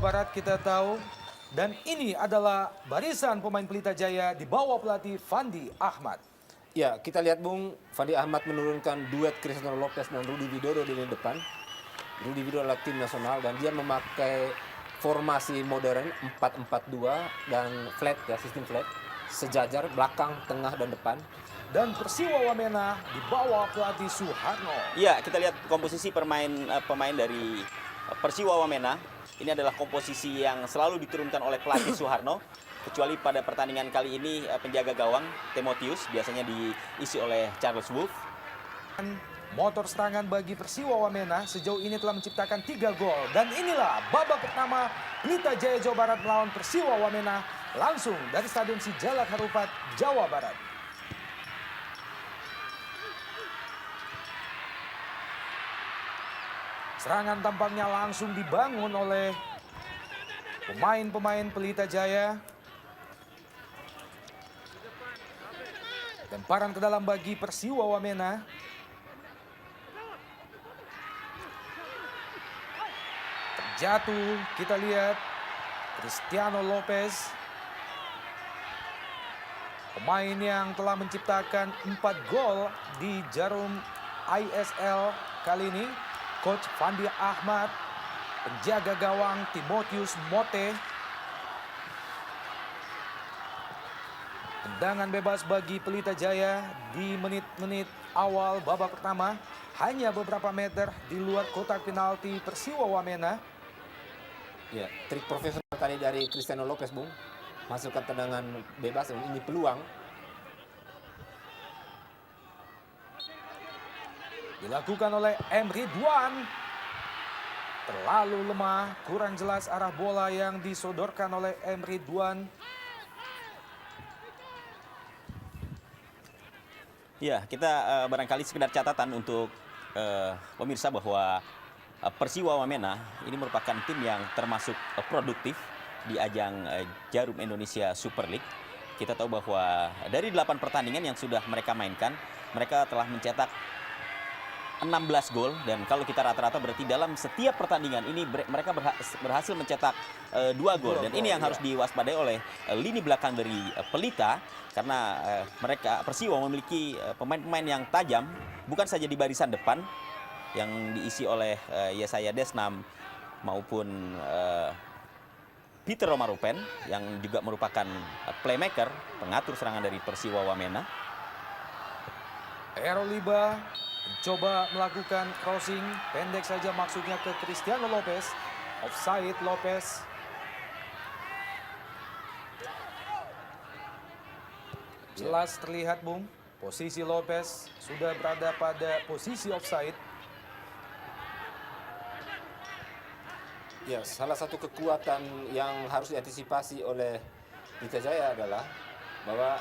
Barat kita tahu. Dan ini adalah barisan pemain Pelita Jaya di bawah pelatih Fandi Ahmad. Ya, kita lihat Bung, Fandi Ahmad menurunkan duet Cristiano Lopez dan Rudi Widodo di lini depan. Rudi Widodo adalah tim nasional dan dia memakai formasi modern 4-4-2 dan flat ya, sistem flat. Sejajar belakang, tengah, dan depan. Dan Persiwa Wamena di bawah pelatih Suharno. Iya, kita lihat komposisi pemain dari Persiwa Wamena. Ini adalah komposisi yang selalu diturunkan oleh pelatih Suharno. Kecuali pada pertandingan kali ini penjaga gawang Timotius biasanya diisi oleh Charles Wolf. Motor serangan bagi Persiwa Wamena sejauh ini telah menciptakan 3 gol. Dan inilah babak pertama Pelita Jaya Jawa Barat melawan Persiwa Wamena langsung dari Stadion Sijalak Harupat, Jawa Barat. Serangan tampaknya langsung dibangun oleh pemain-pemain Pelita Jaya. Lemparan ke dalam bagi Persiwa Wamena. Terjatuh, kita lihat Cristiano Lopez. Pemain yang telah menciptakan 4 gol di jarum ISL kali ini. Coach Fandi Ahmad, penjaga gawang Timotius Mote. Tendangan bebas bagi Pelita Jaya di menit-menit awal babak pertama. Hanya beberapa meter di luar kotak penalti Persiwa Wamena. Ya, trik profesional tadi dari Cristiano Lopez, Bung. Masukkan tendangan bebas, ini peluang. Dilakukan oleh M. Ridwan. Terlalu lemah, kurang jelas arah bola yang disodorkan oleh M. Ridwan. Ya, kita barangkali sekedar catatan untuk pemirsa bahwa Persiwa Wamena ini merupakan tim yang termasuk produktif di ajang Jarum Indonesia Super League. Kita tahu bahwa dari 8 pertandingan yang sudah mereka mainkan, mereka telah mencetak 16 gol, dan kalau kita rata-rata berarti dalam setiap pertandingan ini mereka berhasil mencetak 2 gol, dan ini yang harus diwaspadai oleh lini belakang dari Pelita, karena mereka Persiwa memiliki pemain-pemain yang tajam, bukan saja di barisan depan yang diisi oleh Yesaya Desnam maupun Peter Romarupen yang juga merupakan playmaker, pengatur serangan dari Persiwa Wamena. Eroliba mencoba melakukan crossing, pendek saja maksudnya ke Cristiano Lopez. Offside Lopez. Jelas terlihat, Bung, posisi Lopez sudah berada pada posisi offside. Ya, salah satu kekuatan yang harus diantisipasi oleh Pelita Jaya adalah bahwa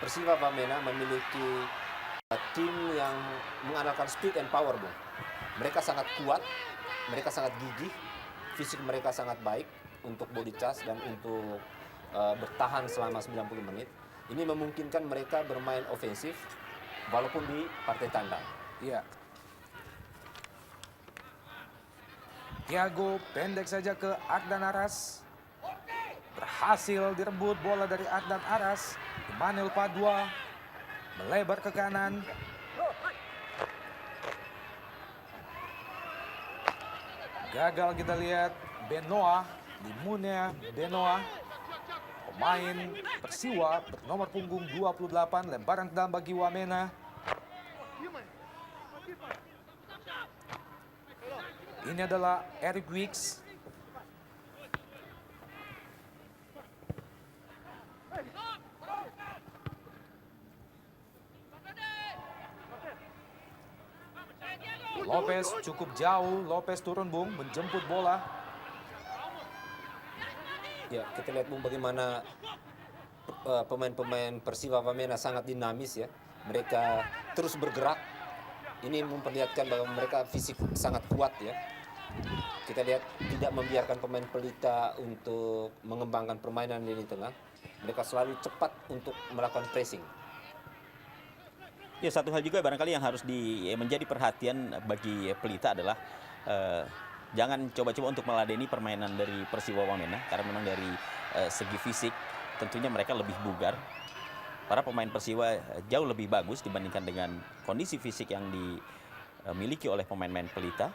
Persiwa Wamena memiliki tim yang mengandalkan speed and power, Bung. Mereka sangat kuat, mereka sangat gigih, fisik mereka sangat baik untuk body charge dan untuk bertahan selama 90 menit. Ini memungkinkan mereka bermain ofensif walaupun di partai tandang. Iya. Thiago pendek saja ke Adnan Aras. Berhasil direbut bola dari Adnan Aras. Immanuel Padua melebar ke kanan. Gagal kita lihat Benoa, Limunia Benoa. Pemain Persiwa bernomor punggung 28, lemparan ke dalam bagi Wamena. Ini adalah Eric Wicks. Lopez cukup jauh, Lopez turun, Bung, menjemput bola. Ya, kita lihat, Bung, bagaimana pemain-pemain Persiwa Wamena sangat dinamis ya. Mereka terus bergerak. Ini memperlihatkan bahwa mereka fisik sangat kuat ya. Kita lihat tidak membiarkan pemain Pelita untuk mengembangkan permainan di lini tengah. Mereka selalu cepat untuk melakukan pressing. Ya, satu hal juga barangkali yang harus menjadi perhatian bagi Pelita adalah jangan coba-coba untuk meladeni permainan dari Persiwa Wamena karena memang dari segi fisik tentunya mereka lebih bugar. Para pemain Persiwa jauh lebih bagus dibandingkan dengan kondisi fisik yang dimiliki oleh pemain-pemain Pelita.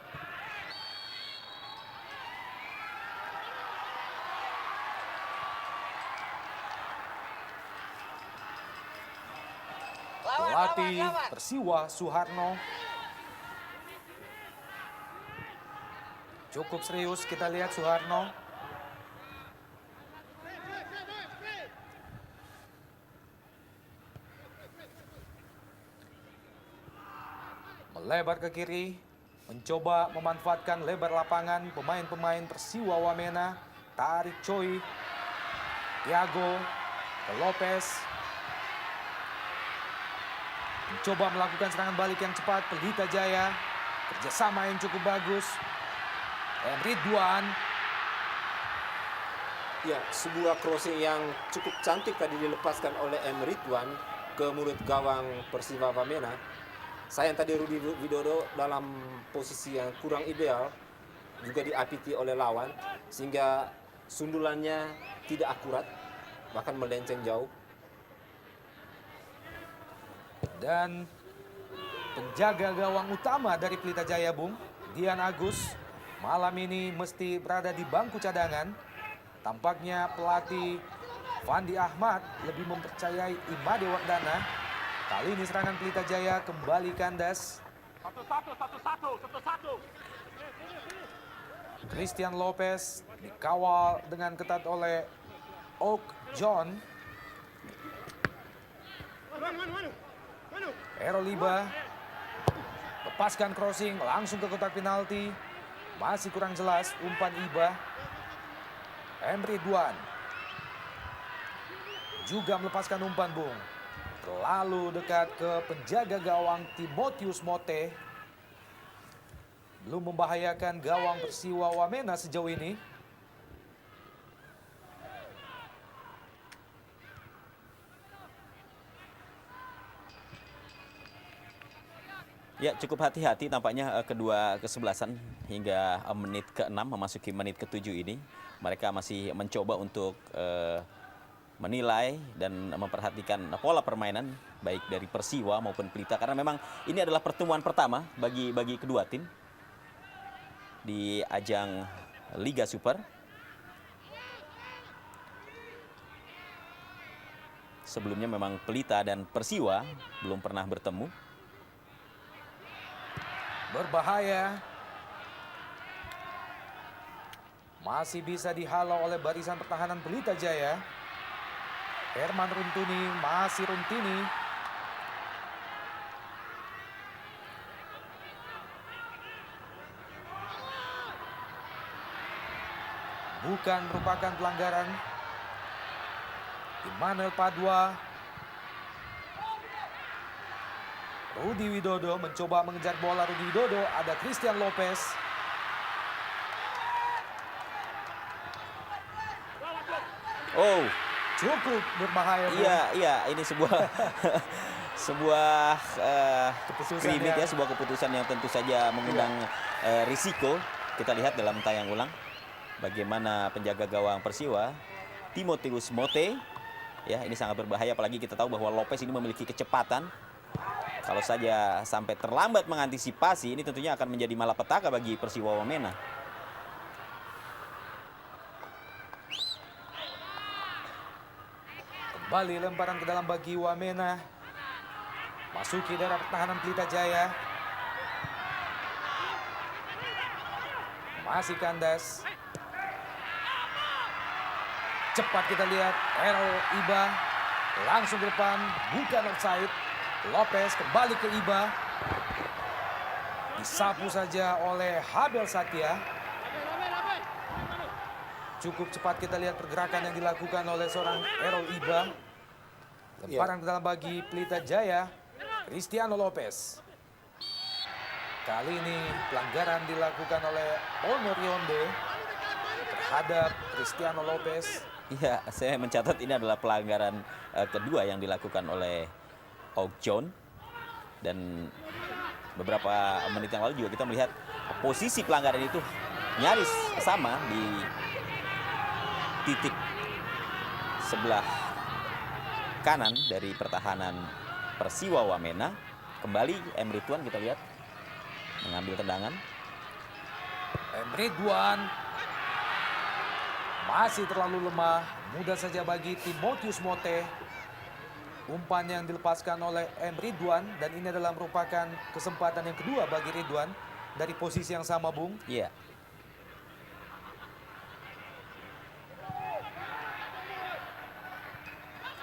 Pelatih Persiwa Suharno cukup serius, kita lihat Suharno. Melebar ke kiri, mencoba memanfaatkan lebar lapangan pemain-pemain Persiwa Wamena. Tarik Choi, Tiago, ke Lopez. Mencoba melakukan serangan balik yang cepat, Pelita Jaya. Kerjasama yang cukup bagus. Ridwan. Ya, sebuah crossing yang cukup cantik tadi dilepaskan oleh Ridwan ke mulut gawang Persiwa Wamena. Sayang tadi Rudi Widodo dalam posisi yang kurang ideal, juga diapiti oleh lawan, sehingga sundulannya tidak akurat, bahkan melenceng jauh. Dan penjaga gawang utama dari Pelita Jaya, Bung, Dian Agus, malam ini mesti berada di bangku cadangan. Tampaknya pelatih Fandi Ahmad lebih mempercayai Imade Wardana. Kali ini serangan Pelita Jaya kembali kandas. Christian Lopez dikawal dengan ketat oleh Oak John. Errol Iba lepaskan crossing langsung ke kotak penalti. Masih kurang jelas umpan Iba. Ridwan juga melepaskan umpan, Bung. Terlalu dekat ke penjaga gawang Timotius Mote. Belum membahayakan gawang Persiwa Wamena sejauh ini. Ya, cukup hati-hati tampaknya kedua kesebelasan hingga menit ke-6 memasuki menit ke-7 ini. Mereka masih mencoba untuk menilai dan memperhatikan pola permainan baik dari Persiwa maupun Pelita, karena memang ini adalah pertemuan pertama bagi kedua tim di ajang Liga Super. Sebelumnya memang Pelita dan Persiwa belum pernah bertemu. Berbahaya. Masih bisa dihalau oleh barisan pertahanan Pelita Jaya. Herman Runtuni, masih Runtini. Bukan merupakan pelanggaran. Immanuel Padua. Rudi Widodo mencoba mengejar bola. Rudi Widodo, ada Christian Lopez. Oh, Cukup berbahaya. Bung. iya, ini sebuah sebuah Keputusan skrimmage ya, yang- sebuah keputusan yang tentu saja mengundang risiko. Kita lihat dalam tayang ulang bagaimana penjaga gawang Persiwa, Timotius Mote, ya ini sangat berbahaya, apalagi kita tahu bahwa Lopez ini memiliki kecepatan. Kalau saja sampai terlambat mengantisipasi, ini tentunya akan menjadi malapetaka bagi Persiwa Wamena. Kembali lemparan ke dalam bagi Wamena. Masuki daerah pertahanan Pelita Jaya. Masih kandas. Cepat kita lihat Errol Iba. Langsung ke depan, bukan offside. Lopez kembali ke Iba. Disapu saja oleh Habel Satya. Cukup cepat kita lihat pergerakan yang dilakukan oleh seorang Errol Iba. Lemparan ke dalam bagi Pelita Jaya, Cristiano Lopez. Kali ini pelanggaran dilakukan oleh Onur Yonde terhadap Cristiano Lopez. Iya, saya mencatat ini adalah pelanggaran kedua yang dilakukan oleh Oak John. Dan beberapa menit yang lalu juga kita melihat posisi pelanggaran itu nyaris sama di titik sebelah kanan dari pertahanan Persiwa Wamena. Kembali M. Ridwan kita lihat mengambil tendangan. M. Ridwan masih terlalu lemah, mudah saja bagi Timotius Mote. Umpan yang dilepaskan oleh M. Ridwan, dan ini adalah merupakan kesempatan yang kedua bagi Ridwan dari posisi yang sama, Bung. Iya.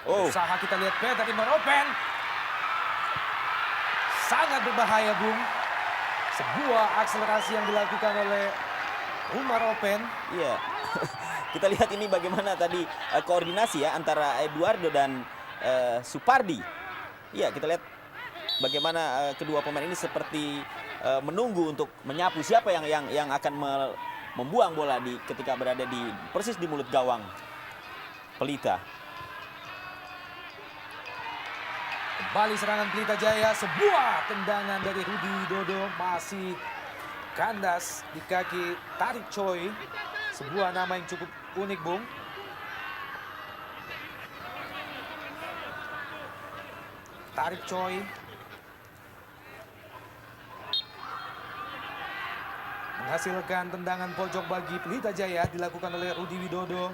Oh, Usaha kita lihat Peter Imar Open. Sangat berbahaya, Bung. Sebuah akselerasi yang dilakukan oleh Umar Open. iya. Kita lihat ini bagaimana tadi koordinasi ya antara Eduardo dan Supardi. Iya, kita lihat bagaimana kedua pemain ini seperti menunggu untuk menyapu siapa yang akan membuang bola ketika berada persis di mulut gawang Pelita. Kembali serangan Pelita Jaya, sebuah tendangan dari Rudi Widodo, masih kandas di kaki Tarik Choi. Sebuah nama yang cukup unik, Bung. Tarik Choi menghasilkan tendangan pojok bagi Pelita Jaya, dilakukan oleh Rudi Widodo.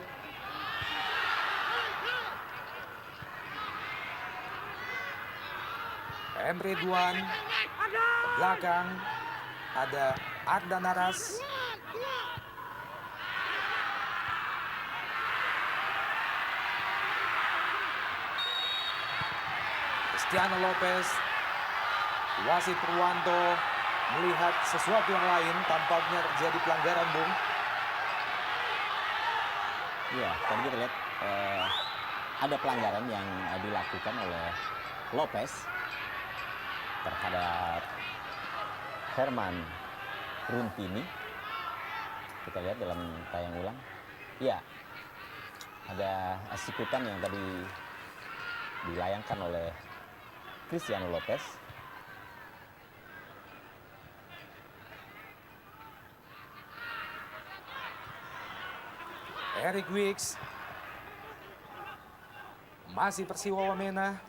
M. Ridwan ke belakang, ada Arda Naras. Cristiano Lopez, wasit Purwanto melihat sesuatu yang lain, tampaknya terjadi pelanggaran, Bung. Iya, tadi kita lihat ada pelanggaran yang dilakukan oleh Lopez terhadap Herman Runtini. Kita lihat dalam tayang ulang. Iya, ada sikutan yang tadi dilayangkan oleh Cristiano Lopez. Eric Wicks, masih Persiwa Wamena.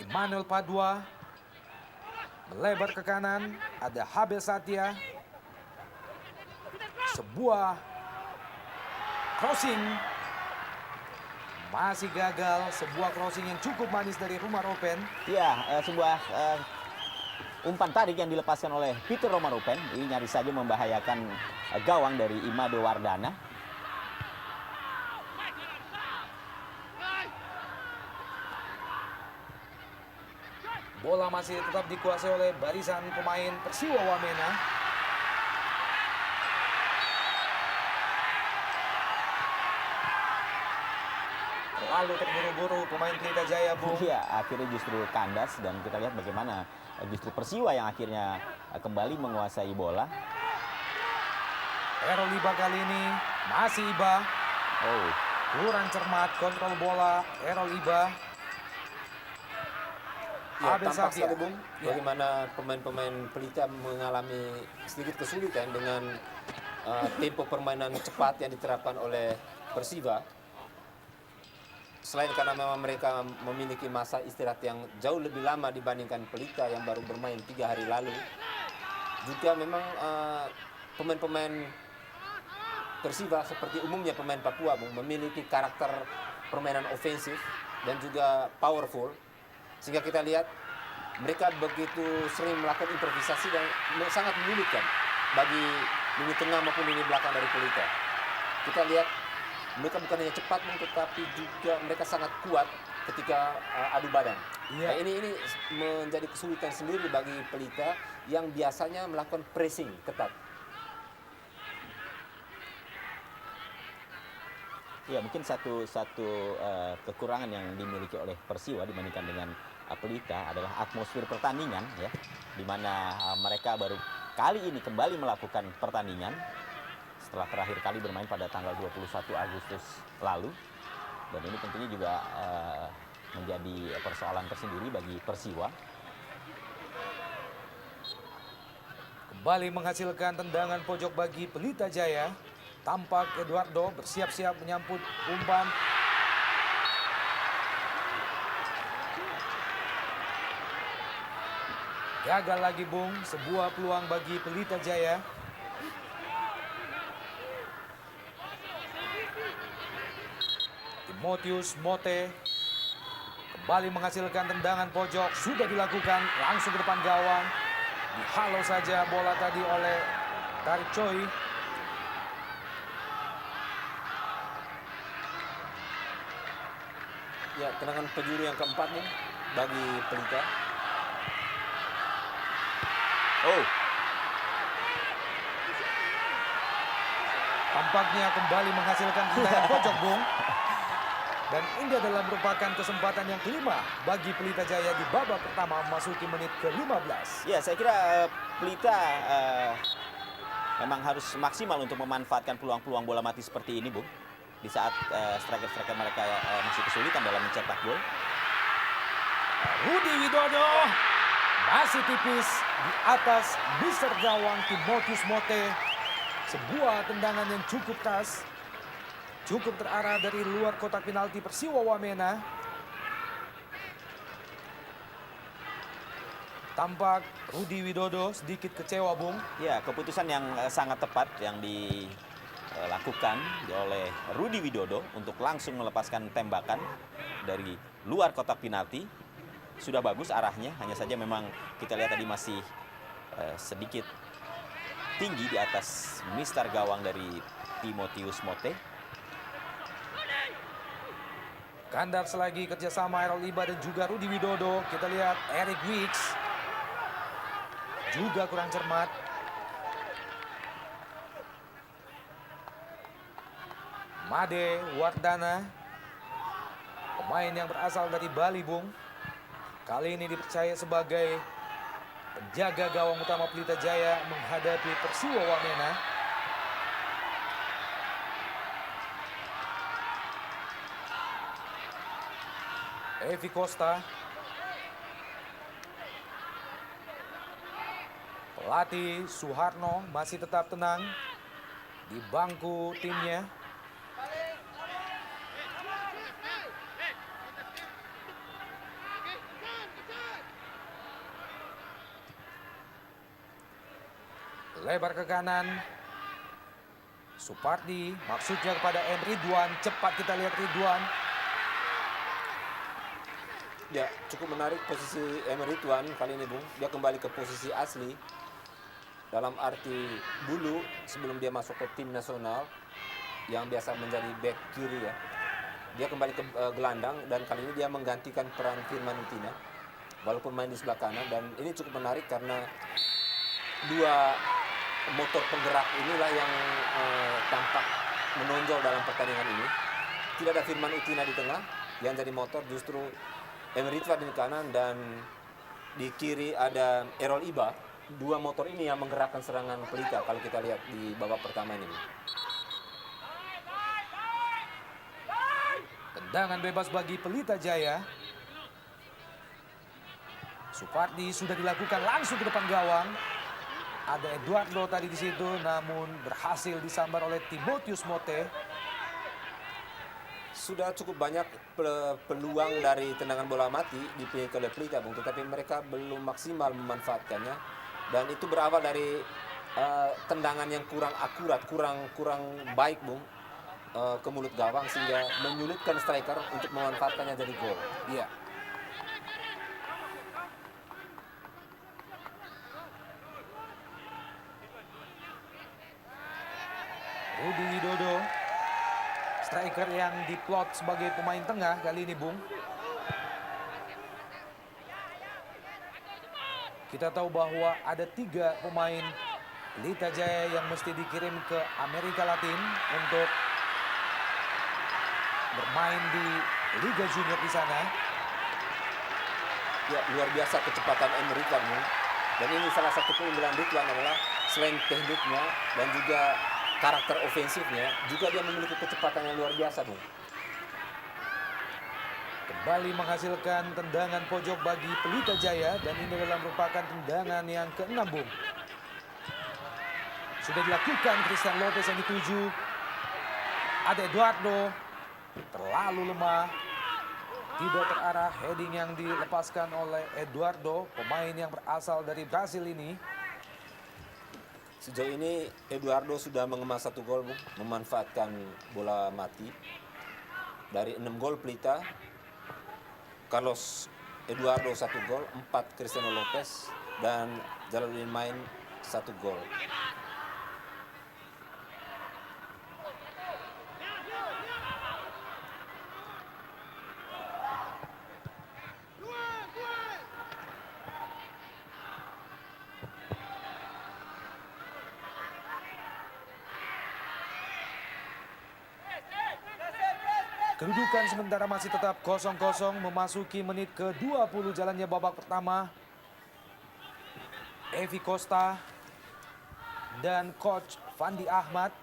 Emmanuel Padua melebar ke kanan, ada Habel Satya. Sebuah crossing masih gagal, sebuah crossing yang cukup manis dari Umar Open. Iya, sebuah umpan tarik yang dilepaskan oleh Peter Romarupen. Ini nyaris saja membahayakan gawang dari Imado Wardana. Bola masih tetap dikuasai oleh barisan pemain Persiwa Wamena. Lalu terburu-buru pemain Pelita Jaya, Bung. Iya, akhirnya justru kandas dan kita lihat bagaimana justru Persiwa yang akhirnya kembali menguasai bola. Errol Iba kali ini masih Iba. Oh, Kurang cermat kontrol bola Errol Iba. Ya, Abel tampak Satya. sekali, Bung, Ya. bagaimana pemain-pemain Pelita mengalami sedikit kesulitan dengan tempo permainan cepat yang diterapkan oleh Persiwa. Selain karena memang mereka memiliki masa istirahat yang jauh lebih lama dibandingkan Pelita yang baru bermain 3 hari lalu, juga memang pemain-pemain Persiwa seperti umumnya pemain Papua, Bung, memiliki karakter permainan ofensif dan juga powerful. Sehingga kita lihat mereka begitu sering melakukan improvisasi dan sangat menyulitkan bagi lini tengah maupun lini belakang dari Pelita. Kita lihat mereka bukan hanya cepat, tetapi juga mereka sangat kuat ketika adu badan. Iya. Nah, ini menjadi kesulitan sendiri bagi Pelita yang biasanya melakukan pressing ketat. ya mungkin satu kekurangan yang dimiliki oleh Persiwa dibandingkan dengan Pelita adalah atmosfer pertandingan ya, di mana mereka baru kali ini kembali melakukan pertandingan setelah terakhir kali bermain pada tanggal 21 Agustus lalu, dan ini tentunya juga menjadi persoalan tersendiri bagi Persiwa. Kembali menghasilkan tendangan pojok bagi Pelita Jaya. Tampak Eduardo bersiap-siap menyambut umpan. Gagal lagi Bung, sebuah peluang bagi Pelita Jaya. Timotius Mote kembali menghasilkan tendangan pojok, sudah dilakukan langsung ke depan gawang. Dihalau saja bola tadi oleh Tarik Choi. Ya, tendangan penjuru yang keempat nih bagi Pelita. Oh, Tampaknya kembali menghasilkan tendangan pojok Bung. Dan ini adalah merupakan kesempatan yang kelima bagi Pelita Jaya di babak pertama memasuki menit ke-15. ya saya kira Pelita memang harus maksimal untuk memanfaatkan peluang-peluang bola mati seperti ini, Bung. Di saat striker-striker mereka masih kesulitan dalam mencetak gol. Rudi Widodo masih tipis di atas Mister gawang Timotius Mote. Sebuah tendangan yang cukup keras, cukup terarah dari luar kotak penalti Persiwa Wamena. Tampak Rudi Widodo sedikit kecewa Bung. Ya, keputusan yang sangat tepat yang dilakukan oleh Rudi Widodo untuk langsung melepaskan tembakan dari luar kotak penalti. Sudah bagus arahnya, hanya saja memang kita lihat tadi masih sedikit tinggi di atas Mister gawang dari Timotius Mote. Kandar selagi kerjasama Errol Iba dan juga Rudi Widodo. Kita lihat Eric Wicks juga kurang cermat. Made Wardana, pemain yang berasal dari Bali Bung. Kali ini dipercaya sebagai penjaga gawang utama Pelita Jaya menghadapi Persiwa Wamena. Evi Costa, pelatih Suharno masih tetap tenang di bangku timnya. Lebar ke kanan. Supardi maksudnya kepada M. Ridwan. Cepat kita lihat Ridwan. Ya, cukup menarik posisi Emery Ridwan kali ini, Bung. Dia kembali ke posisi asli. Dalam arti dulu sebelum dia masuk ke tim nasional yang biasa menjadi back kiri ya. Dia kembali ke gelandang dan kali ini dia menggantikan peran Firman Utina walaupun main di sebelah kanan, dan ini cukup menarik karena dua motor penggerak inilah yang tampak menonjol dalam pertandingan ini. Tidak ada Firman Utina di tengah yang jadi motor, justru Emery Ridwan di kanan dan di kiri ada Errol Iba. Dua motor ini yang menggerakkan serangan Pelita kalau kita lihat di babak pertama ini. Tendangan bebas bagi Pelita Jaya. Supardi sudah dilakukan langsung ke depan gawang. Ada Eduardo tadi di situ, namun berhasil disambar oleh Timotius Mote. Sudah cukup banyak peluang dari tendangan bola mati dipilih oleh Pelita, Bung, tetapi mereka belum maksimal memanfaatkannya. Dan itu berawal dari tendangan yang kurang akurat, kurang baik, Bung, ke mulut gawang sehingga menyulitkan striker untuk memanfaatkannya jadi gol. Iya. Rudi Widodo, striker yang diplot sebagai pemain tengah kali ini, Bung. Kita tahu bahwa ada 3 pemain Pelita Jaya yang mesti dikirim ke Amerika Latin untuk bermain di Liga Junior di sana. Ya, luar biasa kecepatan Emery Ridwan, Bung. Dan ini salah satu keunggulan Ridwan adalah selain tekniknya dan juga karakter ofensifnya, juga dia memiliki kecepatan yang luar biasa, Bung. Kembali menghasilkan tendangan pojok bagi Pelita Jaya dan ini adalah merupakan tendangan yang ke-6, Bung. Sudah dilakukan Christian Lopez yang dituju. Ada Eduardo. Terlalu lemah. Tidak terarah heading yang dilepaskan oleh Eduardo. Pemain yang berasal dari Brasil ini. Sejauh ini Eduardo sudah mengemas 1 gol, Bung, memanfaatkan bola mati. Dari 6 gol Pelita, Carlos Eduardo 1 gol, 4 Cristiano Lopez, dan Jalaluddin Main 1 gol. Kedudukan sementara masih tetap 0-0 memasuki menit ke-20 jalannya babak pertama. Evi Costa dan coach Fandi Ahmad.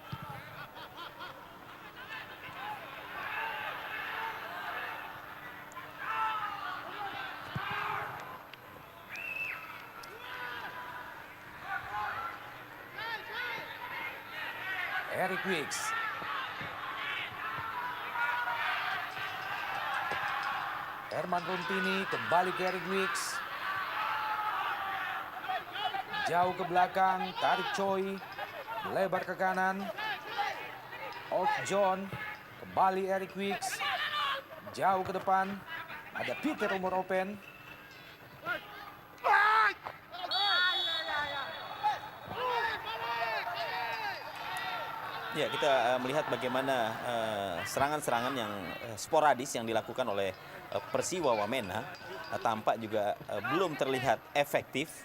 Eric Wicks. Herman Runtini kembali ke Eric Wicks. Jauh ke belakang, tarik Choi. Lebar ke kanan. Oak John. Kembali Eric Wicks. Jauh ke depan. Ada Peter umur open. Ya, kita melihat bagaimana serangan-serangan yang sporadis yang dilakukan oleh Persiwa Wamena tampak juga belum terlihat efektif.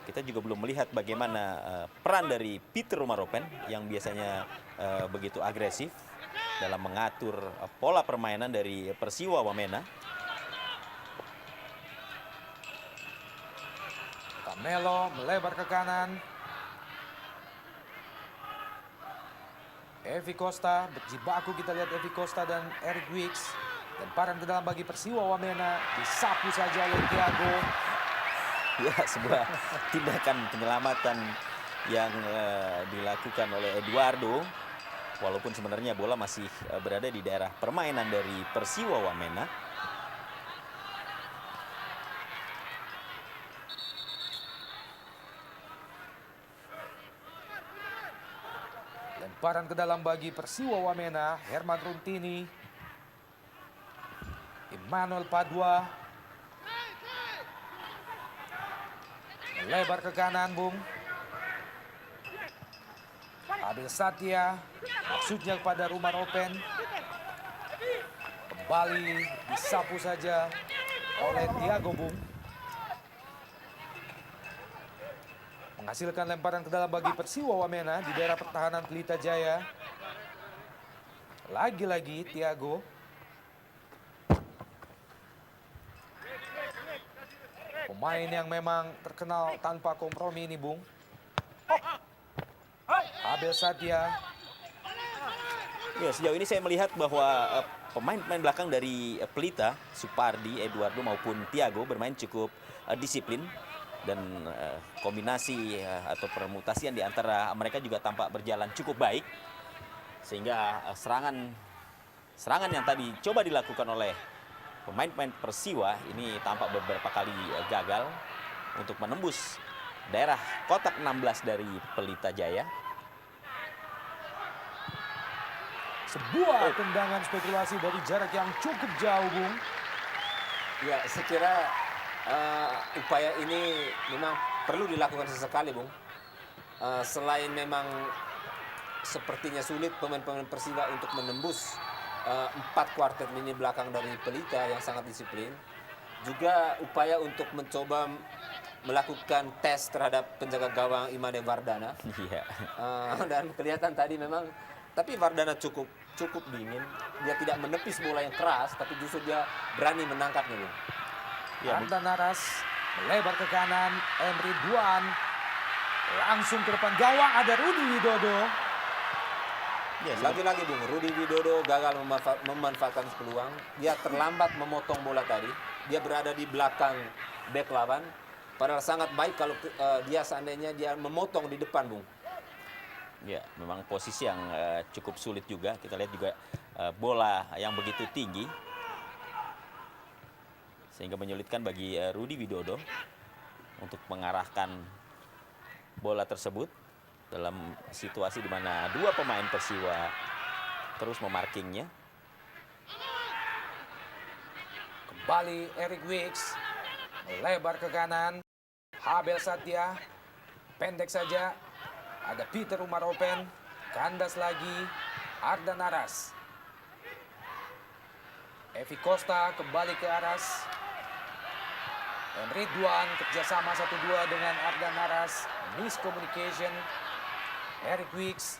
Kita juga belum melihat bagaimana peran dari Peter Rumaropen yang biasanya begitu agresif dalam mengatur pola permainan dari Persiwa Wamena. Camelo melebar ke kanan. Evi Costa berjibaku, kita lihat Evi Costa dan Eric Wicks. Lemparan ke dalam bagi Persiwa Wamena, disapu saja oleh Thiago. Ya, sebuah tindakan penyelamatan yang dilakukan oleh Eduardo. Walaupun sebenarnya bola masih berada di daerah permainan dari Persiwa Wamena. Lemparan ke dalam bagi Persiwa Wamena, Herman Runtini. Emmanuel Padua. Lebar ke kanan, Bung. Abel Satya, maksudnya kepada Rumaropen. Kembali disapu saja oleh Thiago, Bung. Menghasilkan lemparan ke dalam bagi Persiwa Wamena di daerah pertahanan Pelita Jaya. Lagi-lagi Thiago. Pemain yang memang terkenal tanpa kompromi ini, Bung. Abel Satya. Ya, sejauh ini saya melihat bahwa pemain-pemain belakang dari Pelita, Supardi, Eduardo maupun Thiago bermain cukup disiplin. Dan kombinasi atau permutasian di antara mereka juga tampak berjalan cukup baik. Sehingga serangan yang tadi coba dilakukan oleh pemain-pemain Persiwa ini tampak beberapa kali gagal untuk menembus daerah kotak 16 dari Pelita Jaya. Sebuah tendangan spekulasi dari jarak yang cukup jauh, Bung. Ya, saya kira upaya ini memang perlu dilakukan sesekali, Bung. Selain memang sepertinya sulit pemain-pemain Persiwa untuk menembus 4 kuartet lini belakang dari Pelita yang sangat disiplin. Juga upaya untuk mencoba melakukan tes terhadap penjaga gawang Imade Vardana. Iya. Dan kelihatan tadi memang, tapi Vardana cukup dingin. Dia tidak menepis bola yang keras, tapi justru dia berani menangkapnya, Bung. Ya, Arda Naras melebar ke kanan, Emri Duan langsung ke depan gawang, ada Rudi Widodo. ya, Lagi-lagi, Bung, Rudi Widodo gagal memanfaatkan peluang. Dia terlambat memotong bola tadi. Dia berada di belakang bek lawan. Padahal sangat baik kalau dia seandainya dia memotong di depan, Bung. Ya, memang posisi yang cukup sulit juga. Kita lihat juga bola yang begitu tinggi sehingga menyulitkan bagi Rudi Widodo untuk mengarahkan bola tersebut dalam situasi di mana dua pemain Persiwa terus memarkingnya. Kembali Eric Wicks melebar ke kanan. Habel Satya pendek saja. Ada Peter Umar Open, kandas lagi, Ardan Aras. Evi Costa kembali ke Aras. Ridwan kerjasama 1-2 dengan Ardan Aras. Miscommunication. Eric Wicks.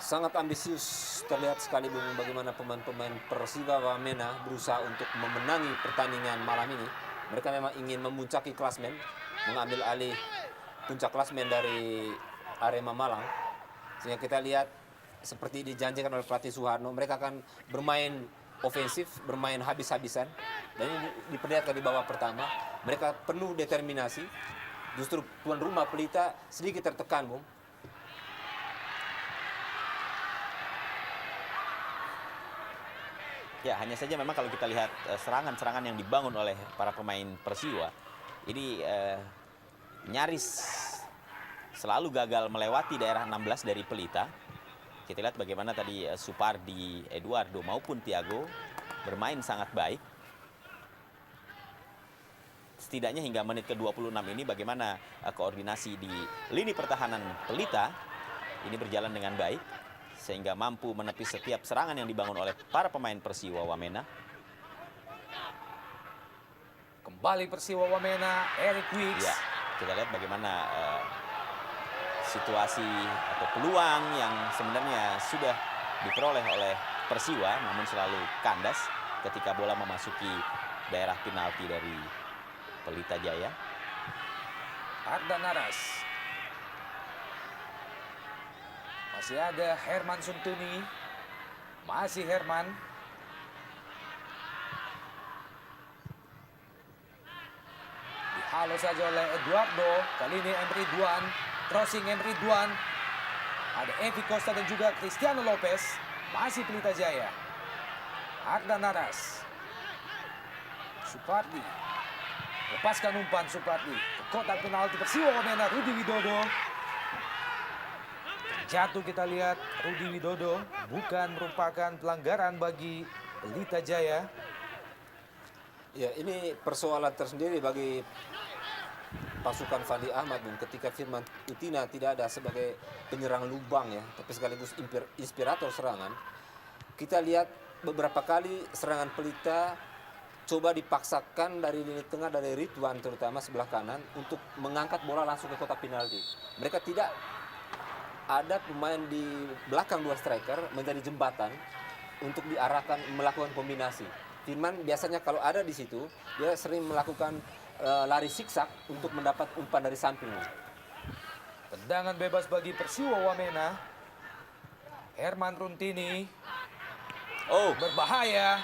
Sangat ambisius terlihat sekali Bung bagaimana pemain-pemain Persiwa Wamena berusaha untuk memenangi pertandingan malam ini. Mereka memang ingin memuncaki klasmen, mengambil alih puncak klasmen dari Arema Malang. Sehingga kita lihat seperti dijanjikan oleh pelatih Suharno, mereka akan bermain ofensif, bermain habis-habisan. Dan ini diperlihatkan di babak pertama, mereka penuh determinasi. Justru tuan rumah Pelita sedikit tertekan Bung. Ya, hanya saja memang kalau kita lihat serangan-serangan yang dibangun oleh para pemain Persiwa ini nyaris selalu gagal melewati daerah 16 dari Pelita. Kita lihat bagaimana tadi Supardi, Eduardo maupun Tiago bermain sangat baik. Setidaknya hingga menit ke-26 ini bagaimana koordinasi di lini pertahanan Pelita ini berjalan dengan baik, sehingga mampu menepis setiap serangan yang dibangun oleh para pemain Persiwa Wamena. Kembali Persiwa Wamena, Eric Wicks. Ya, kita lihat bagaimana situasi atau peluang yang sebenarnya sudah diperoleh oleh Persiwa, namun selalu kandas ketika bola memasuki daerah penalti dari Pelita Jaya. Ardan Aras. Masih ada Herman Suntuni. Masih Herman. Dihalo saja oleh Eduardo. Kali ini Emre Ridwan. Crossing Emre Ridwan. Ada Evi Costa dan juga Cristiano Lopez. Masih Pelita Jaya. Ardan Aras. Supardi. Lepaskan umpan Supardi. Ke kotak penalti Persiwa Wamena, Rudi Widodo. Jatuh kita lihat Rudi Widodo bukan merupakan pelanggaran bagi Pelita Jaya. Ya, ini persoalan tersendiri bagi pasukan Fandi Ahmad Bung, ketika Firman Utina tidak ada sebagai penyerang lubang ya, tapi sekaligus inspirator serangan. Kita lihat beberapa kali serangan Pelita coba dipaksakan dari lini tengah dari Ridwan terutama sebelah kanan untuk mengangkat bola langsung ke kotak penalti. Mereka tidak ada pemain di belakang dua striker menjadi jembatan untuk diarahkan melakukan kombinasi. Firman biasanya kalau ada di situ, dia sering melakukan lari siksak untuk mendapat umpan dari samping. Tendangan bebas bagi Persiwa Wamena. Herman Runtini. Oh, Berbahaya.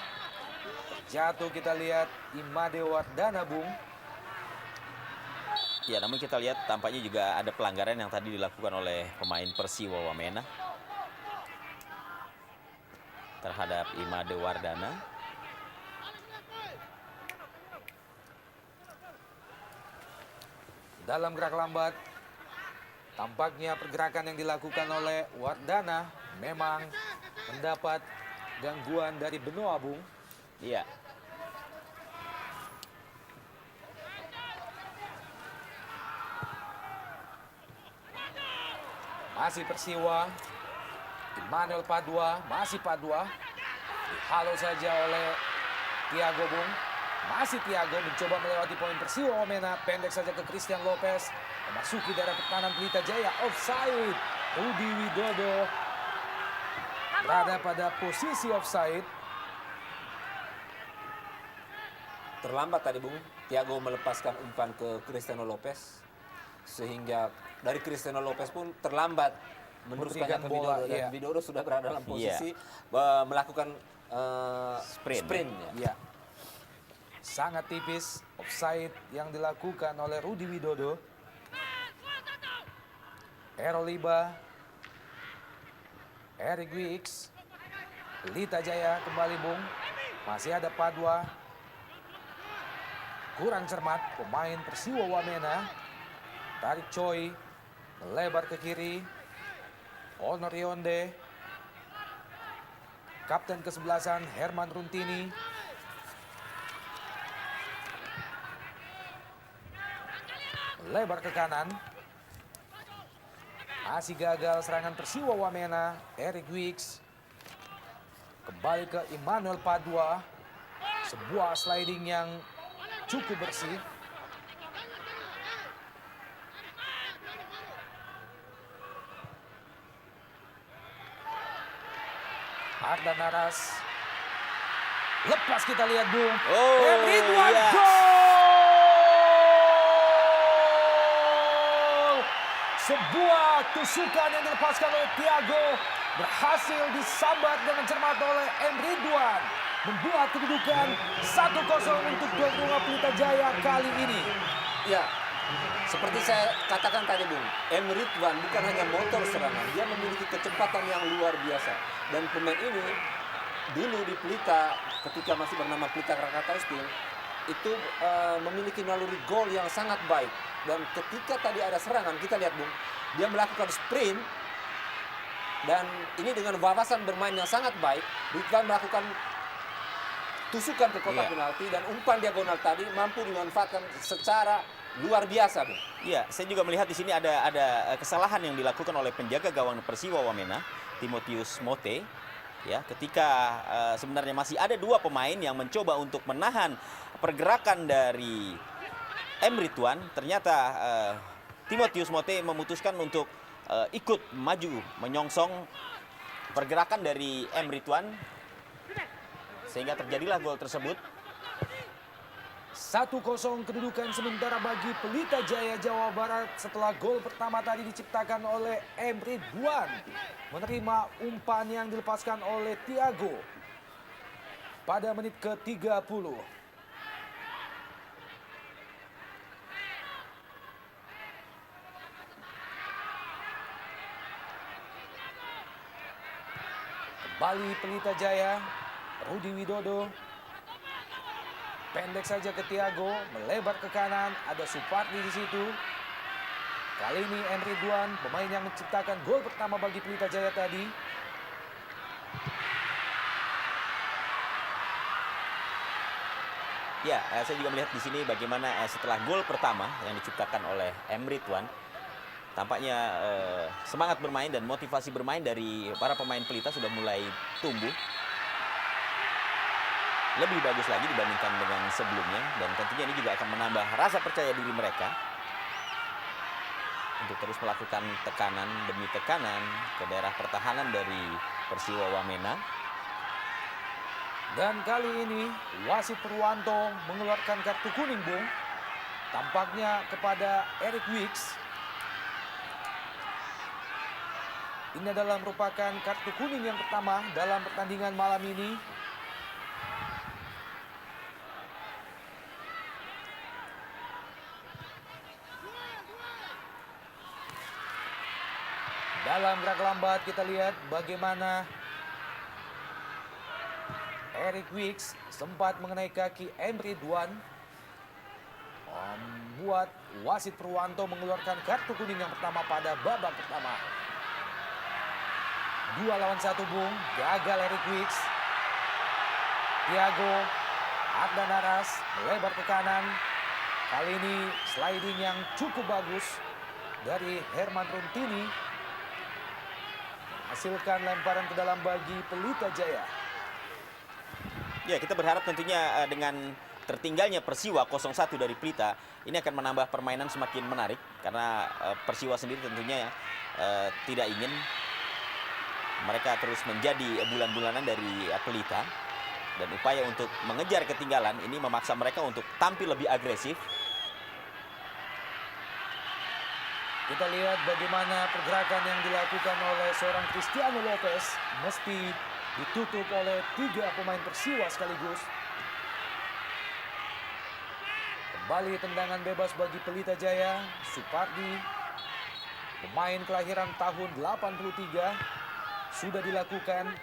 Jatuh kita lihat Imade Wardana Bung. ya, namun kita lihat tampaknya juga ada pelanggaran yang tadi dilakukan oleh pemain Persiwa Wamena terhadap Imade Wardana. Dalam gerak lambat, tampaknya pergerakan yang dilakukan oleh Wardana memang mendapat gangguan dari Benoa Bung. Iya. Masih Persiwa. Immanuel Padua, masih Padua. Dihalo saja oleh Tiago Bung. Masih Tiago mencoba melewati poin Persiwa Wamena. Pendek saja ke Christian Lopez. Memasuki daerah pertahanan Pelita Jaya. Offside. Rudi Widodo berada pada posisi offside. Terlambat tadi Bung, Tiago melepaskan umpan ke Cristiano Lopez. Sehingga dari Cristiano Lopez pun terlambat meneruskannya Memberikan ke bola, Widodo. Dan iya. Widodo sudah berada dalam posisi melakukan Sprint. ya. Ya. Sangat tipis offside yang dilakukan oleh Rudi Widodo. Eroliba, Eric Wicks, Pelita Jaya kembali Bung. Masih ada Padua. Kurang cermat pemain Persiwa Wamena. Tarik Choi, melebar ke kiri. Honor Yonde. Kapten kesebelasan Herman Runtini. Melebar ke kanan. Masih gagal serangan Persiwa Wamena. Eric Wicks. Kembali ke Emmanuel Padua. Sebuah sliding yang cukup bersih. Ardan Naras. Lepas kita lihat Bung. Ridwan iya. gol! Sebuah tusukan yang dilepaskan oleh Thiago berhasil disambat dengan cermat oleh M. Ridwan. Membuat kedudukan 1-0 untuk tuan rumah Pelita Jaya kali ini. Ya, seperti saya katakan tadi Bung, M. Ridwan bukan hanya motor serangan, dia memiliki kecepatan yang luar biasa. Dan pemain ini dulu di Pelita, ketika masih bernama Pelita Krakatau Steel, itu memiliki naluri gol yang sangat baik. Dan ketika tadi ada serangan, kita lihat Bung, dia melakukan sprint. Dan ini dengan wawasan bermain yang sangat baik, Ridwan melakukan tusukan ke kotak penalti dan umpan diagonal tadi mampu dimanfaatkan secara luar biasa, Bung. Iya, saya juga melihat di sini ada kesalahan yang dilakukan oleh penjaga gawang Persiwa Wamena, Timotius Mote. Ya, ketika sebenarnya masih ada dua pemain yang mencoba untuk menahan pergerakan dari M. Ridwan, ternyata Timotius Mote memutuskan untuk ikut maju menyongsong pergerakan dari M. Ridwan, sehingga terjadilah gol tersebut. 1-0 kedudukan sementara bagi Pelita Jaya Jawa Barat setelah gol pertama tadi diciptakan oleh M. Ridwan. Menerima umpan yang dilepaskan oleh Thiago pada menit ke-30. Kembali Pelita Jaya, Rudi Widodo. Pendek saja ke Thiago, melebar ke kanan, ada Supardi di situ. Kali ini M. Ridwan, pemain yang menciptakan gol pertama bagi Pelita Jaya tadi. Ya, saya juga melihat di sini bagaimana setelah gol pertama yang diciptakan oleh M. Ridwan, tampaknya semangat bermain dan motivasi bermain dari para pemain Pelita sudah mulai tumbuh. Lebih bagus lagi dibandingkan dengan sebelumnya, dan tentunya ini juga akan menambah rasa percaya diri mereka untuk terus melakukan tekanan demi tekanan ke daerah pertahanan dari Persiwa Wamena. Dan kali ini wasit Purwanto mengeluarkan kartu kuning, Bung. Tampaknya kepada Eric Wicks. Ini adalah merupakan kartu kuning yang pertama dalam pertandingan malam ini. Dalam gerak lambat kita lihat bagaimana Eric Wicks sempat mengenai kaki M. Ridwan, membuat wasit Purwanto mengeluarkan kartu kuning yang pertama pada babak pertama. 2 lawan 1 Bung, gagal Eric Wicks. Thiago, Ardan Naras melebar ke kanan. Kali ini sliding yang cukup bagus dari Herman Runtini. Hasilkan lemparan ke dalam bagi Pelita Jaya. Ya, kita berharap tentunya dengan tertinggalnya Persiwa 0-1 dari Pelita, ini akan menambah permainan semakin menarik. Karena Persiwa sendiri tentunya tidak ingin mereka terus menjadi bulan-bulanan dari Pelita. Dan upaya untuk mengejar ketinggalan ini memaksa mereka untuk tampil lebih agresif. Kita lihat bagaimana pergerakan yang dilakukan oleh seorang Cristiano Lopez. Mesti Ditutup oleh 3 pemain Persiwa sekaligus. Kembali tendangan bebas bagi Pelita Jaya. Supardi, pemain kelahiran tahun 83, sudah dilakukan.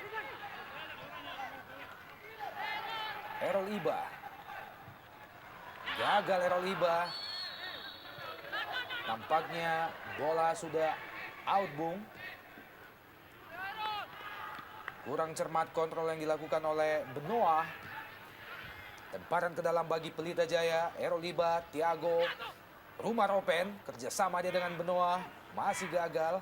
Errol Iba. Gagal Errol Iba. Tampaknya bola sudah out, Bung. Kurang cermat kontrol yang dilakukan oleh Benoa. Temparan ke dalam bagi Pelita Jaya. Errol Iba, Thiago, Rumah Ropen. Kerjasama dia dengan Benoa. Masih gagal.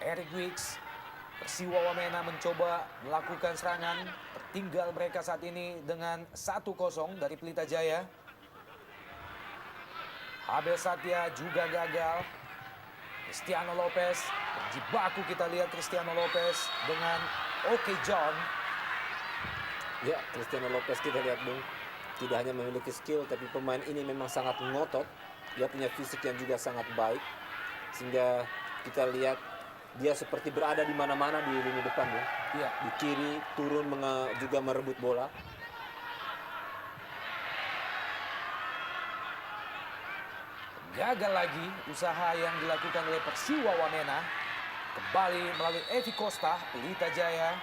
Eric Wicks, Persiwa Wamena mencoba melakukan serangan. Tertinggal mereka saat ini dengan 1-0 dari Pelita Jaya. Abel Satya juga gagal. Cristiano Lopez, terjibaku kita lihat Cristiano Lopez dengan Oke John. Ya, Cristiano Lopez kita lihat, Bung, tidak hanya memiliki skill, tapi pemain ini memang sangat ngotot. Dia punya fisik yang juga sangat baik, sehingga kita lihat dia seperti berada di mana-mana di lini depan, Bung. Iya. Di kiri turun juga merebut bola. Gagal lagi usaha yang dilakukan oleh Persiwa Wamena. Kembali melalui Evi Costa, Pelita Jaya.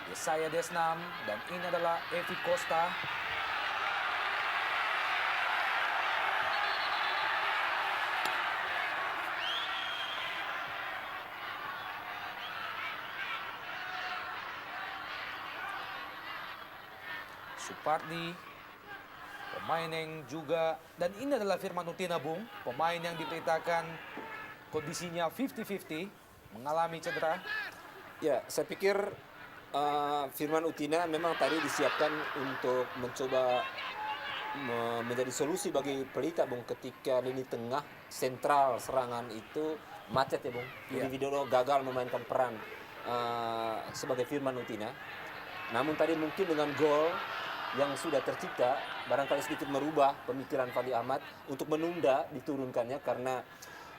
Yesaya Desnam, dan ini adalah Evi Costa. Supardi, pemain yang juga, dan ini adalah Firman Utina, Bung, pemain yang diberitakan kondisinya 50-50, mengalami cedera. Ya, saya pikir Firman Utina memang tadi disiapkan untuk mencoba menjadi solusi bagi Pelita, Bung, ketika lini tengah sentral serangan itu macet, ya, Bung. Iya. Rudi Widodo gagal memainkan peran sebagai Firman Utina. Namun tadi mungkin dengan gol yang sudah tercipta barangkali sedikit merubah pemikiran Fandi Ahmad untuk menunda diturunkannya, karena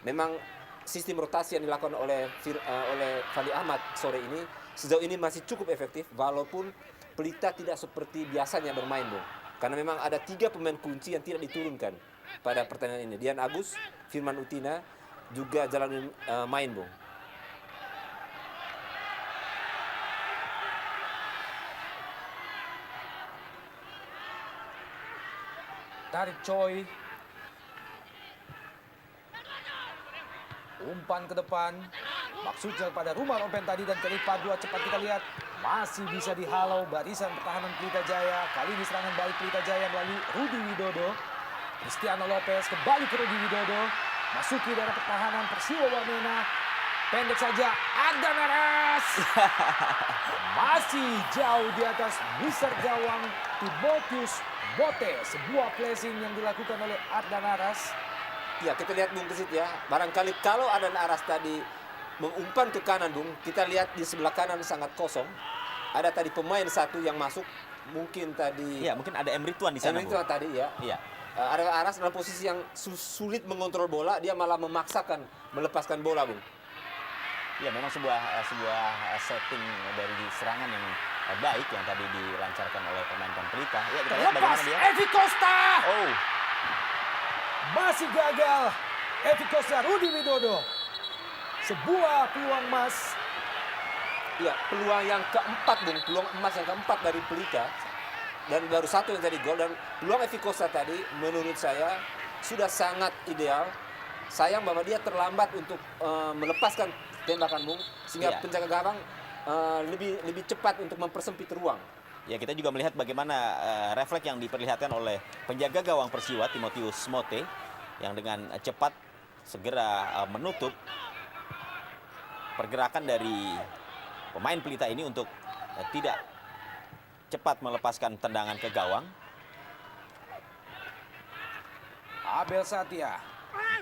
memang sistem rotasi yang dilakukan oleh Fandi Ahmad sore ini sejauh ini masih cukup efektif, walaupun Pelita tidak seperti biasanya bermain, Bung. Karena memang ada 3 pemain kunci yang tidak diturunkan pada pertandingan ini. Dian Agus, Firman Utina juga jalan main, Bung. Tarik Choi. Umpan ke depan. Maksudnya pada Rumah Ropen tadi, dan kali dua cepat kita lihat. Masih bisa dihalau barisan pertahanan Pelita Jaya. Kali ini serangan balik Pelita Jaya melalui Rudi Widodo. Cristiano Lopez kembali ke Rudi Widodo. Masuki daerah pertahanan Persiwa Wamena. Pendek saja, Adnan Aras. Masih jauh di atas besar gawang Timotius Bote. Sebuah placing yang dilakukan oleh Adnan Aras. Ya, kita lihat, Bung, kesit ya. Barangkali kalau Adnan Aras tadi mengumpan ke kanan, Bung, kita lihat di sebelah kanan sangat kosong. Ada tadi pemain satu yang masuk, mungkin tadi. Ya, mungkin ada Emre Tuan di sana, Emre Bung. Tuan tadi, ya. Iya. Ada Aras dalam posisi yang sulit mengontrol bola, dia malah memaksakan melepaskan bola, Bung. Ya, memang sebuah setting dari serangan yang baik yang tadi dilancarkan oleh pemain Pelita. Ya, kita lihat Terlepas, bagaimana dia. Evi Costa. Oh, Masih gagal. Evi Costa, Rudi Widodo. Sebuah peluang emas. Ya, peluang yang keempat, Bung, peluang emas yang keempat dari Pelita. Dan baru satu yang jadi gol, dan peluang Evi Costa tadi menurut saya sudah sangat ideal. Sayang bahwa dia terlambat untuk melepaskan tembakan, Bung, sehingga Iya. penjaga gawang lebih cepat untuk mempersempit ruang. ya kita juga melihat bagaimana refleks yang diperlihatkan oleh penjaga gawang Persiwa Timotius Mote yang dengan cepat segera menutup pergerakan dari pemain Pelita ini untuk tidak cepat melepaskan tendangan ke gawang. Abel Satya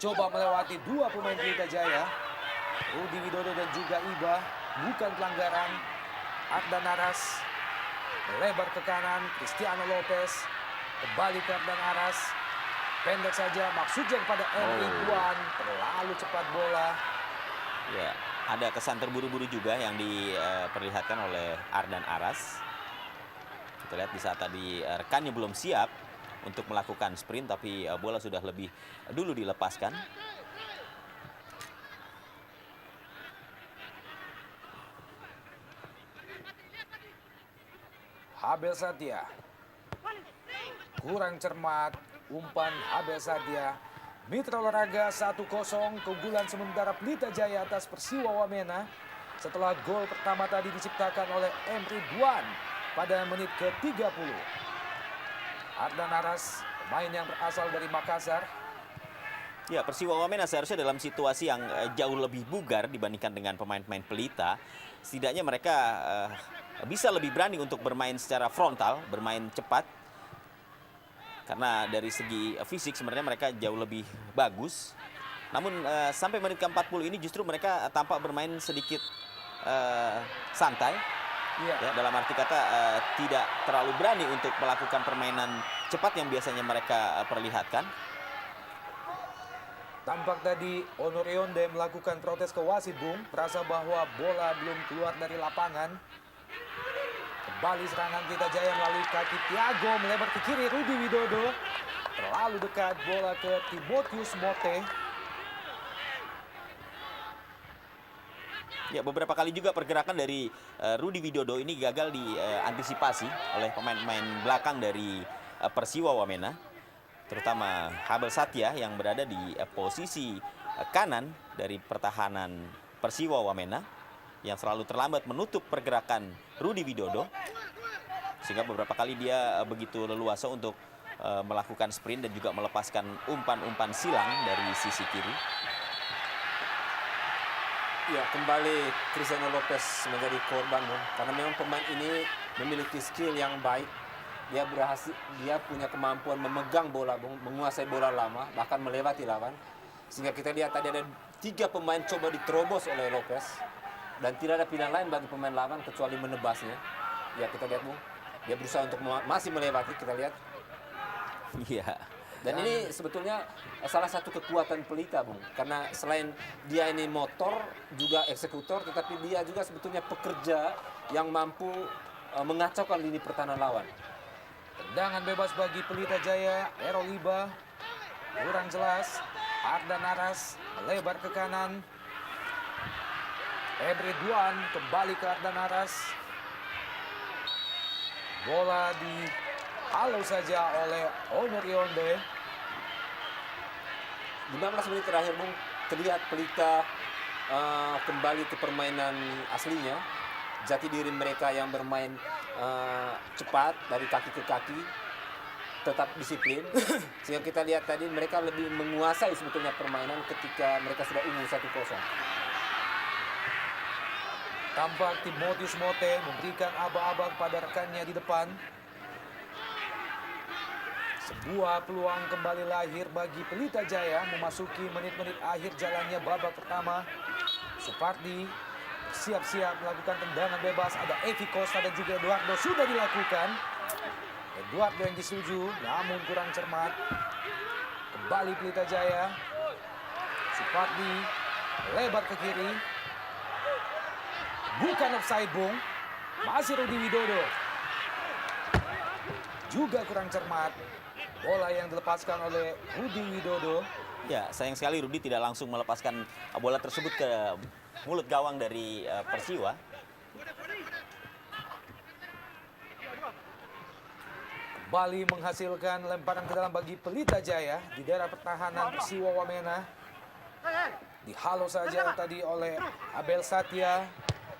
coba melewati dua pemain Pelita Jaya, Rudi Widodo dan juga Iba. Bukan pelanggaran. Ardan Aras melebar ke kanan, Cristiano Lopez kembali ke Ardan Aras, pendek saja, maksudnya kepada Emre Duan, terlalu cepat bola. Ya, ada kesan terburu-buru juga yang diperlihatkan oleh Ardan Aras. Kita lihat di saat tadi rekannya belum siap untuk melakukan sprint, tapi bola sudah lebih dulu dilepaskan. Abel Satya kurang cermat, umpan Abel Satya. Mitra olahraga 1-0, keunggulan sementara Pelita Jaya atas Persiwa Wamena setelah gol pertama tadi diciptakan oleh Emre Duan pada menit ke-30. Ardan Aras, pemain yang berasal dari Makassar. Ya, Persiwa Wamena seharusnya dalam situasi yang jauh lebih bugar dibandingkan dengan pemain-pemain Pelita. Setidaknya mereka bisa lebih berani untuk bermain secara frontal, bermain cepat. Karena dari segi fisik sebenarnya mereka jauh lebih bagus. Namun sampai menit ke-40 ini justru mereka tampak bermain sedikit santai. Ya, dalam arti kata tidak terlalu berani untuk melakukan permainan cepat yang biasanya mereka perlihatkan. Tampak tadi Onur Ionde melakukan protes ke wasit, Bung. Merasa bahwa bola belum keluar dari lapangan. Kembali serangan Pelita Jaya melalui kaki Tiago, melebar ke kiri Rudi Widodo. Terlalu dekat, bola ke Timotius Mote. Ya, beberapa kali juga pergerakan dari Rudi Widodo ini gagal diantisipasi oleh pemain-pemain belakang dari Persiwa Wamena. Terutama Abel Satya yang berada di posisi kanan dari pertahanan Persiwa Wamena yang selalu terlambat menutup pergerakan Rudi Widodo. Sehingga beberapa kali dia begitu leluasa untuk melakukan sprint dan juga melepaskan umpan-umpan silang dari sisi kiri. Ya, kembali Cristiano Lopez menjadi korban, Bung. Karena memang pemain ini memiliki skill yang baik. Dia punya kemampuan memegang bola, Bung, menguasai bola lama, bahkan melewati lawan. Sehingga kita lihat tadi ada 3 pemain coba diterobos oleh Lopez. Dan tidak ada pilihan lain bagi pemain lawan kecuali menebasnya. Ya, kita lihat, Bung. Dia berusaha untuk masih melewati, kita lihat. Iya. Dan ini sebetulnya salah satu kekuatan Pelita, Bung. Karena selain dia ini motor, juga eksekutor, tetapi dia juga sebetulnya pekerja yang mampu mengacaukan lini pertahanan lawan. Tendangan bebas bagi Pelita Jaya, Errol Iba. Kurang jelas, Ardan Aras melebar ke kanan. Emre Duan kembali ke Ardan Aras. Bola dihalau saja oleh Onur Ionde. 15 menit terakhir, Bung, terlihat Pelita kembali ke permainan aslinya. Jati diri mereka yang bermain cepat dari kaki ke kaki, tetap disiplin. Sehingga kita lihat tadi mereka lebih menguasai sebetulnya permainan ketika mereka sudah unggul 1-0. Tampak Timotius Mote memberikan aba-aba kepada rekannya di depan. Sebuah peluang kembali lahir bagi Pelita Jaya memasuki menit-menit akhir jalannya babak pertama. Supardi siap-siap melakukan tendangan bebas. Ada Evi Costa dan juga Eduardo sudah dilakukan. Eduardo yang disetuju namun kurang cermat. Kembali Pelita Jaya. Supardi lebar ke kiri. Bukan offside, Bung. Masih Rudi Widodo. Juga kurang cermat. Bola yang dilepaskan oleh Rudi Widodo. Ya, sayang sekali Rudi tidak langsung melepaskan bola tersebut ke mulut gawang dari Persiwa. Kembali menghasilkan lemparan ke dalam bagi Pelita Jaya di daerah pertahanan Persiwa Wamena. Dihalau saja tadi oleh Abel Satya.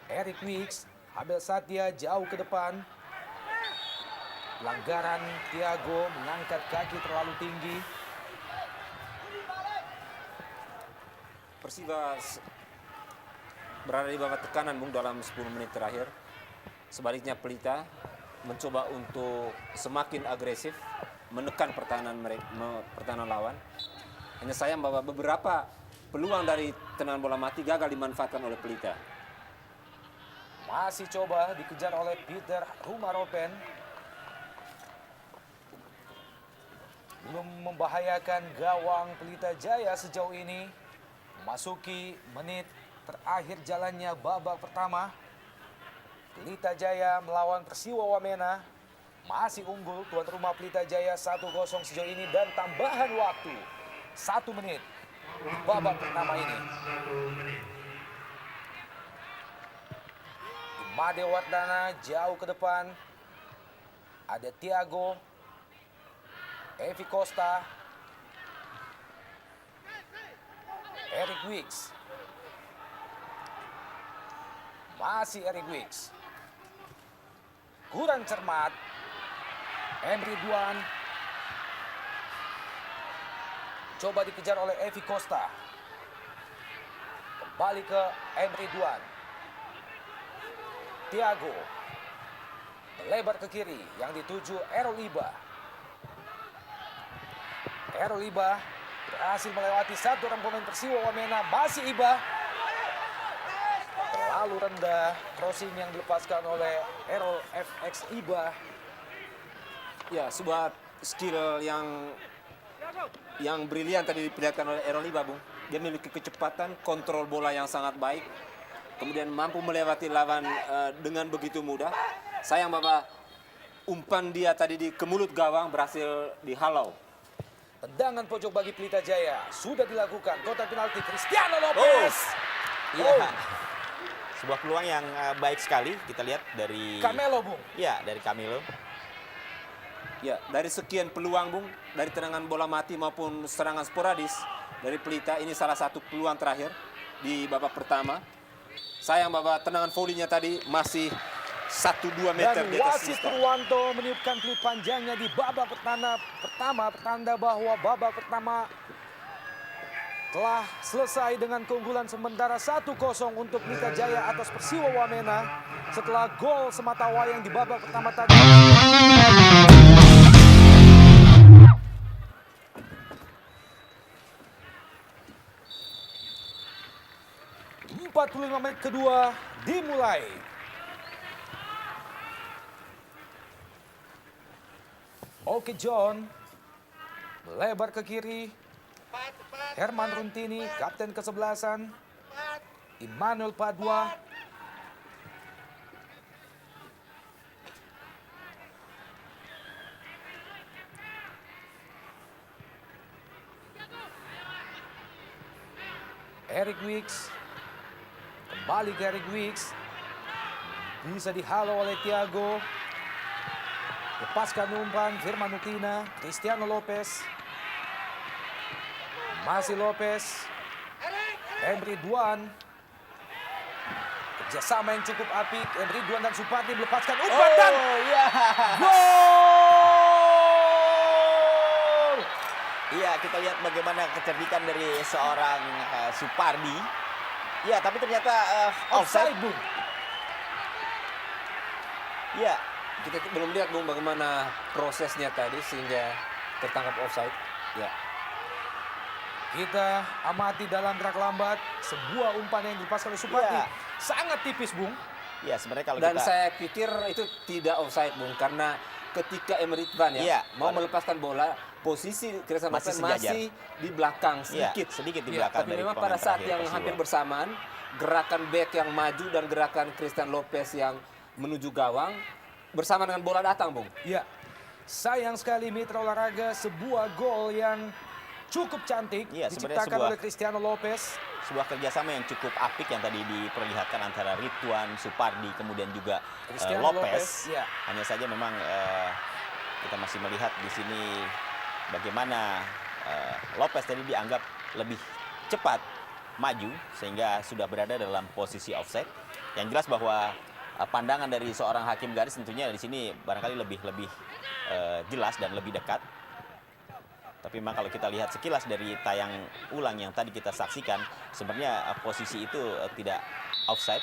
Eric Wicks, Abel Satya jauh ke depan. Pelanggaran Tiago mengangkat kaki terlalu tinggi. Persiwa berada di bawah tekanan, Bung, dalam 10 menit terakhir. sebaliknya Pelita mencoba untuk semakin agresif menekan pertahanan lawan. Hanya sayang bahwa beberapa peluang dari tendangan bola mati gagal dimanfaatkan oleh Pelita. Masih coba dikejar oleh Peter Rumaropen. Belum membahayakan gawang Pelita Jaya sejauh ini. Memasuki menit terakhir jalannya babak pertama. Pelita Jaya melawan Persiwa Wamena. Masih unggul tuan rumah Pelita Jaya 1-0 sejauh ini dan tambahan waktu 1 menit babak pertama ini. Made Wardana jauh ke depan. Ada Thiago, Evi Costa, Eric Wicks. Masih Eric Wicks. Kurang cermat. Emre Duan. Coba dikejar oleh Evi Costa. Kembali ke Emre Duan. Thiago. Melebar ke kiri yang dituju Errol Iba. Errol Iba berhasil melewati satu orang pemain Persiwa Wamena. Masih Iba. Terlalu rendah crossing yang dilepaskan oleh Errol FX Iba. Ya, sebuah skill yang brilian tadi diperlihatkan oleh Errol Iba, Bung. Dia memiliki kecepatan, kontrol bola yang sangat baik. Kemudian mampu melewati lawan dengan begitu mudah. Sayang bahwa umpan dia tadi ke mulut gawang berhasil dihalau. Tendangan pojok bagi Pelita Jaya sudah dilakukan. Kotak penalti Cristiano Lopez. Iya. Sebuah peluang yang baik sekali kita lihat dari Camelo, Bung. Ya, dari Camelo. Ya, dari sekian peluang, Bung, dari tendangan bola mati maupun serangan sporadis dari Pelita, ini salah satu peluang terakhir di babak pertama. Sayang bahwa tendangan volinya tadi masih 1-2 meter Dan di atas wasit sistem. Purwanto meniupkan peluit panjangnya di babak pertama, pertanda bahwa babak pertama telah selesai dengan keunggulan sementara 1-0 untuk Pelita Jaya atas Persiwa Wamena setelah gol sematawayang di babak pertama tadi. 45 menit kedua dimulai. Oke John melebar ke kiri. Herman Runtini, kapten kesebelasan. Immanuel Padua. Eric Wicks. Kembali ke Eric Wicks. Bisa dihalau oleh Thiago. Lepaskan umpan Firman Utina. Cristiano Lopez. Masih Lopez. Emre Duan. Kerjasama yang cukup apik. Emre Duan dan Supardi melepaskan umpan dan ya. gol! Iya, kita lihat bagaimana kecerdikan dari seorang Supardi. Ya, tapi ternyata offside. Offside, Bung. Ya, Kita belum lihat, Bung, bagaimana prosesnya tadi sehingga tertangkap offside. Ya. Kita amati dalam gerak lambat sebuah umpan yang dilepaskan oleh Supardi. Iya. Sangat tipis, Bung. ya sebenarnya kalau Dan kita saya pikir itu tidak offside, Bung, karena ketika Emre Van Iya, mau melepaskan bola, posisi Cristiano Masih Lopez sejajar. masih di belakang ya, sedikit. sedikit di Iya, belakang Tapi dari memang pemain pada saat terakhir yang Persiwa. hampir bersamaan, gerakan back yang maju dan gerakan Cristiano Lopez yang menuju gawang bersama dengan bola datang, Bung. Ya, sayang sekali mitra olahraga sebuah gol yang cukup cantik Iya, sebenarnya diciptakan sebuah- oleh Cristiano Lopez. Sebuah kerjasama yang cukup apik yang tadi diperlihatkan antara Ridwan, Supardi, kemudian juga Cristiano Lopez. Lopez, ya. Hanya saja memang kita masih melihat di sini bagaimana Lopez tadi dianggap lebih cepat maju sehingga sudah berada dalam posisi offside. Yang jelas bahwa pandangan dari seorang hakim garis tentunya di sini barangkali lebih jelas dan lebih dekat. Tapi memang kalau kita lihat sekilas dari tayang ulang yang tadi kita saksikan, sebenarnya posisi itu tidak offside.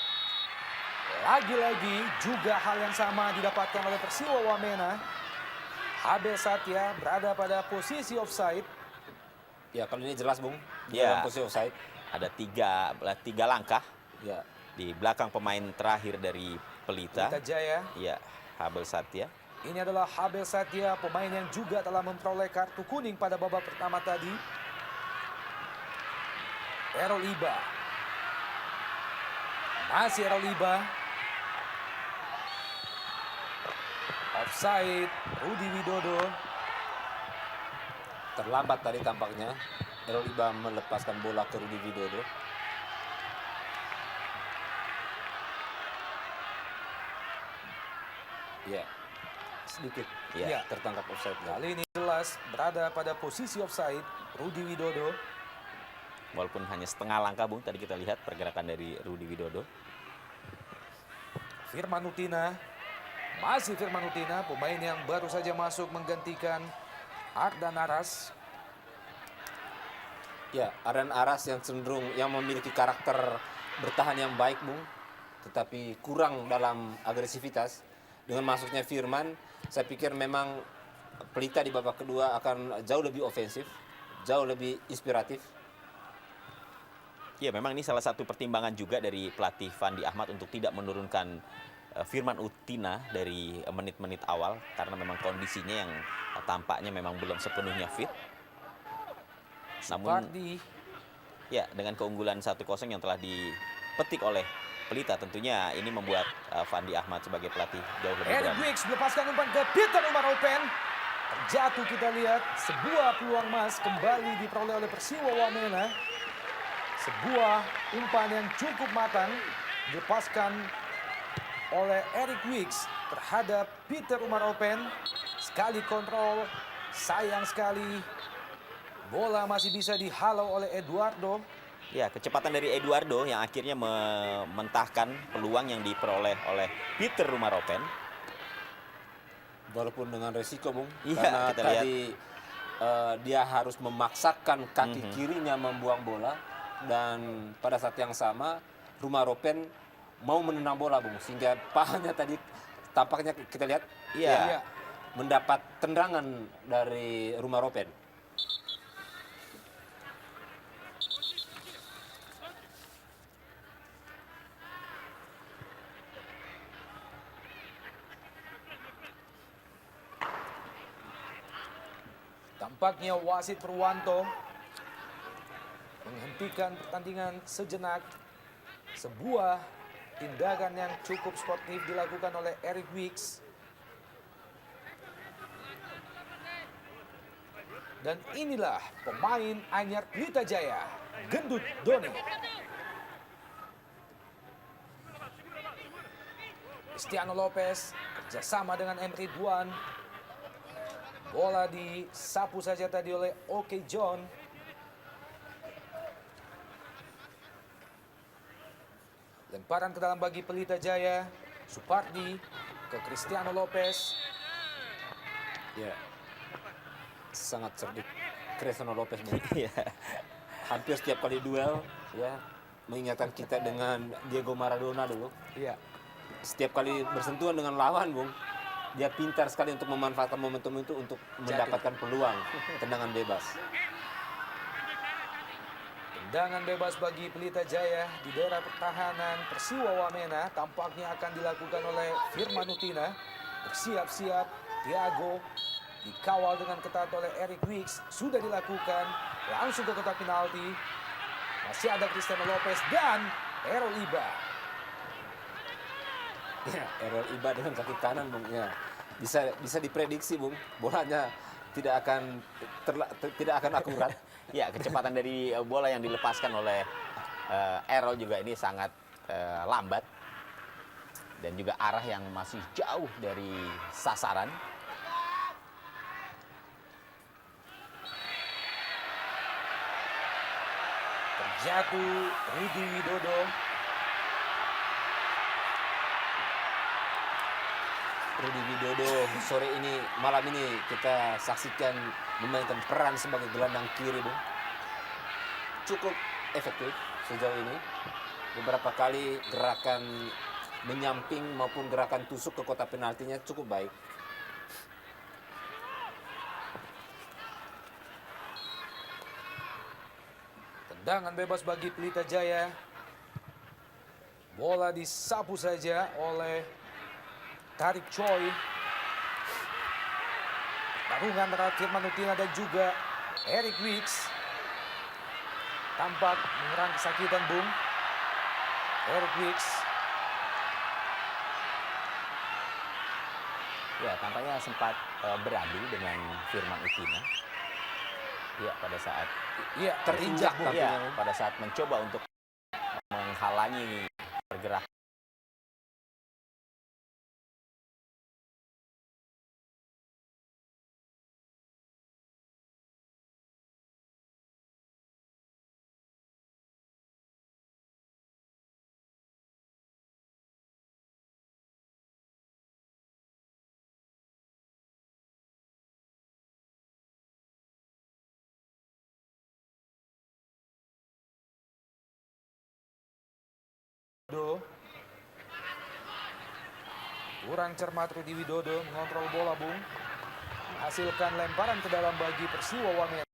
Lagi-lagi juga hal yang sama didapatkan oleh Persiwa Wamena. Habel Satya berada pada posisi offside. Ya, kalau ini jelas, Bung. Ya. Dalam posisi offside. Ada tiga langkah Ya. di belakang pemain terakhir dari Pelita. Pelita Jaya. Ya, Habel Satya. Ini adalah Habel Satya, pemain yang juga telah memperoleh kartu kuning pada babak pertama tadi. Errol Iba. Masih Errol Iba. Offside, Rudi Widodo. Terlambat tadi tampaknya. Errol Iba melepaskan bola ke Rudi Widodo. Ya, sedikit Ya. tertangkap offside. Kali ini jelas berada pada posisi offside, Rudi Widodo. Walaupun hanya setengah langkah, Bung. Tadi kita lihat pergerakan dari Rudi Widodo. Firman Utina. Masih Firman Utina, pemain yang baru saja masuk menggantikan Ardan Aras. Ya, Ardan Aras yang cenderung yang memiliki karakter bertahan yang baik, Bung, tetapi kurang dalam agresivitas. Dengan masuknya Firman, saya pikir memang Pelita di babak kedua akan jauh lebih ofensif, jauh lebih inspiratif. Ya, memang ini salah satu pertimbangan juga dari pelatih Fandi Ahmad untuk tidak menurunkan Firman Utina dari menit-menit awal karena memang kondisinya yang tampaknya memang belum sepenuhnya fit. Namun Supardi. ya, dengan keunggulan 1-0 yang telah dipetik oleh Pelita, tentunya ini membuat Fandi Ahmad sebagai pelatih jauh lebih Eric berani. Wicks melepaskan umpan ke Peter Umar Open. Terjatuh, kita lihat sebuah peluang emas kembali diperoleh oleh Persiwa Wamena. Sebuah umpan yang cukup matang dilepaskan oleh Eric Wicks terhadap Peter Umar Open. Sekali kontrol, sayang sekali. Bola masih bisa dihalau oleh Eduardo. Ya, kecepatan dari Eduardo yang akhirnya mementahkan peluang yang diperoleh oleh Peter Rumaropen. Walaupun dengan resiko, Bung, Iya, karena kita lihat. tadi dia harus memaksakan kaki kirinya membuang bola, dan pada saat yang sama Rumaropen mau menendang bola, Bung, sehingga pahanya tadi tampaknya kita lihat Iya. mendapat tendangan dari Rumaropen. Tampaknya wasit Purwanto menghentikan pertandingan sejenak. Sebuah tindakan yang cukup sportif dilakukan oleh Eric Wicks. Dan inilah pemain anyar Pelita Jaya, Gendut Doni. Cristiano Lopez kerjasama dengan Emre Duan. Bola disapu saja tadi oleh Oke John. Lemparan ke dalam bagi Pelita Jaya. Supardi ke Cristiano Lopez. Ya, sangat cerdik Cristiano Lopez, Bung. Iya. Hampir setiap kali duel, ya, mengingatkan kita dengan Diego Maradona dulu. Iya. Setiap kali bersentuhan dengan lawan, Bung, dia pintar sekali untuk memanfaatkan momentum itu untuk mendapatkan peluang tendangan bebas. Tendangan bebas bagi Pelita Jaya di daerah pertahanan Persiwa Wamena tampaknya akan dilakukan oleh Firman Utina. Bersiap-siap, Thiago dikawal dengan ketat oleh Eric Wicks. Sudah dilakukan, langsung ke kotak penalti. Masih ada Cristiano Lopez dan Errol Iba. Ya, Errol Iba dengan kaki kanan, Bung. Ya, bisa diprediksi, Bung. Bolanya tidak akan akurat. Ya, kecepatan dari bola yang dilepaskan oleh Errol juga ini sangat lambat. Dan juga arah yang masih jauh dari sasaran. Terjatuh Rudi Widodo. Rudi Widodo malam ini kita saksikan memainkan peran sebagai gelandang kiri, Bung. Cukup efektif sejauh ini. Beberapa kali gerakan menyamping maupun gerakan tusuk ke kotak penaltinya cukup baik. Tendangan bebas bagi Pelita Jaya. Bola disapu saja oleh Tarik Choi. Tarungan antara Firman Utina dan juga Eric Wicks. Tampak menyerang kesakitan, Bung. Eric Wicks. Ya, tampaknya sempat beradu dengan Firman Utina. Ya, pada saat Terinjak, Bung. ya, pada saat mencoba untuk menghalangi pergerakan. Kurang cermat Rudi Widodo mengontrol bola, Bung. Menghasilkan lemparan ke dalam bagi Persiwa Wamena.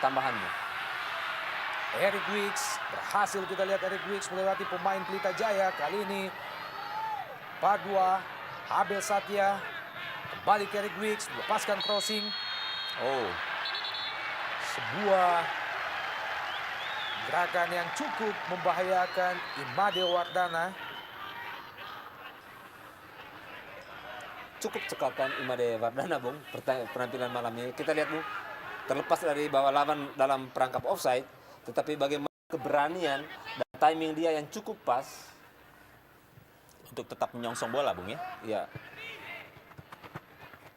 tambahannya. Eric Wicks berhasil, kita lihat Eric Wicks melewati pemain Pelita Jaya. Kali ini Padua, Abel Satya, kembali ke Eric Wicks, melepaskan crossing. Oh, Sebuah gerakan yang cukup membahayakan Imade Wardana. Cukup cekatan Imade Wardana, Bung, penampilan malam ini. Kita lihat, Bung, terlepas dari bahwa lawan dalam perangkap offside, tetapi bagaimana keberanian dan timing dia yang cukup pas. untuk tetap menyongsong bola, Bung ya. Ya,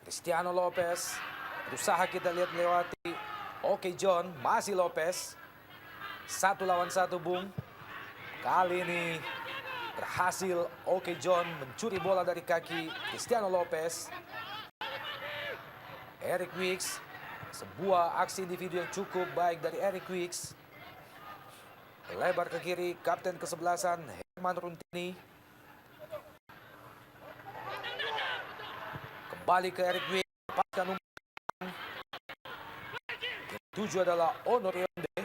Cristiano Lopez berusaha, kita lihat melewati Oke John, masih Lopez. 1 lawan 1, Bung. Kali ini berhasil Oke John mencuri bola dari kaki Cristiano Lopez. Eric Wicks, sebuah aksi individu yang cukup baik dari Eric Wicks. Lebar ke kiri, kapten kesebelasan Herman Runtini. Kembali ke Eric Wicks, lepaskan umpan. Yang 7 adalah Onur Yonde.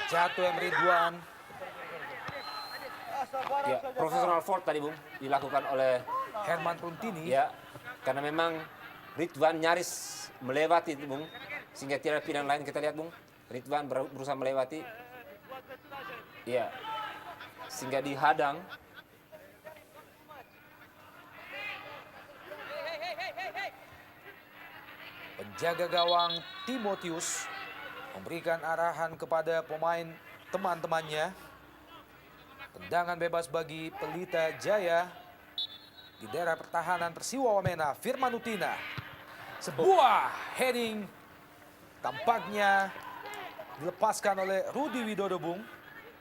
Jatuh Emre Duan. Ya, professional fault tadi Bung dilakukan oleh Herman Runtini. ya, karena memang Ridwan nyaris melewati Bung, sehingga tidak ada pilihan lain. Kita lihat Bung, Ridwan berusaha melewati, ya, sehingga dihadang. Penjaga gawang Timotius memberikan arahan kepada pemain teman-temannya. Tendangan bebas bagi Pelita Jaya di daerah pertahanan Persiwa Wamena. Firman Utina, sebuah heading tampaknya dilepaskan oleh Rudi Widodo Bung,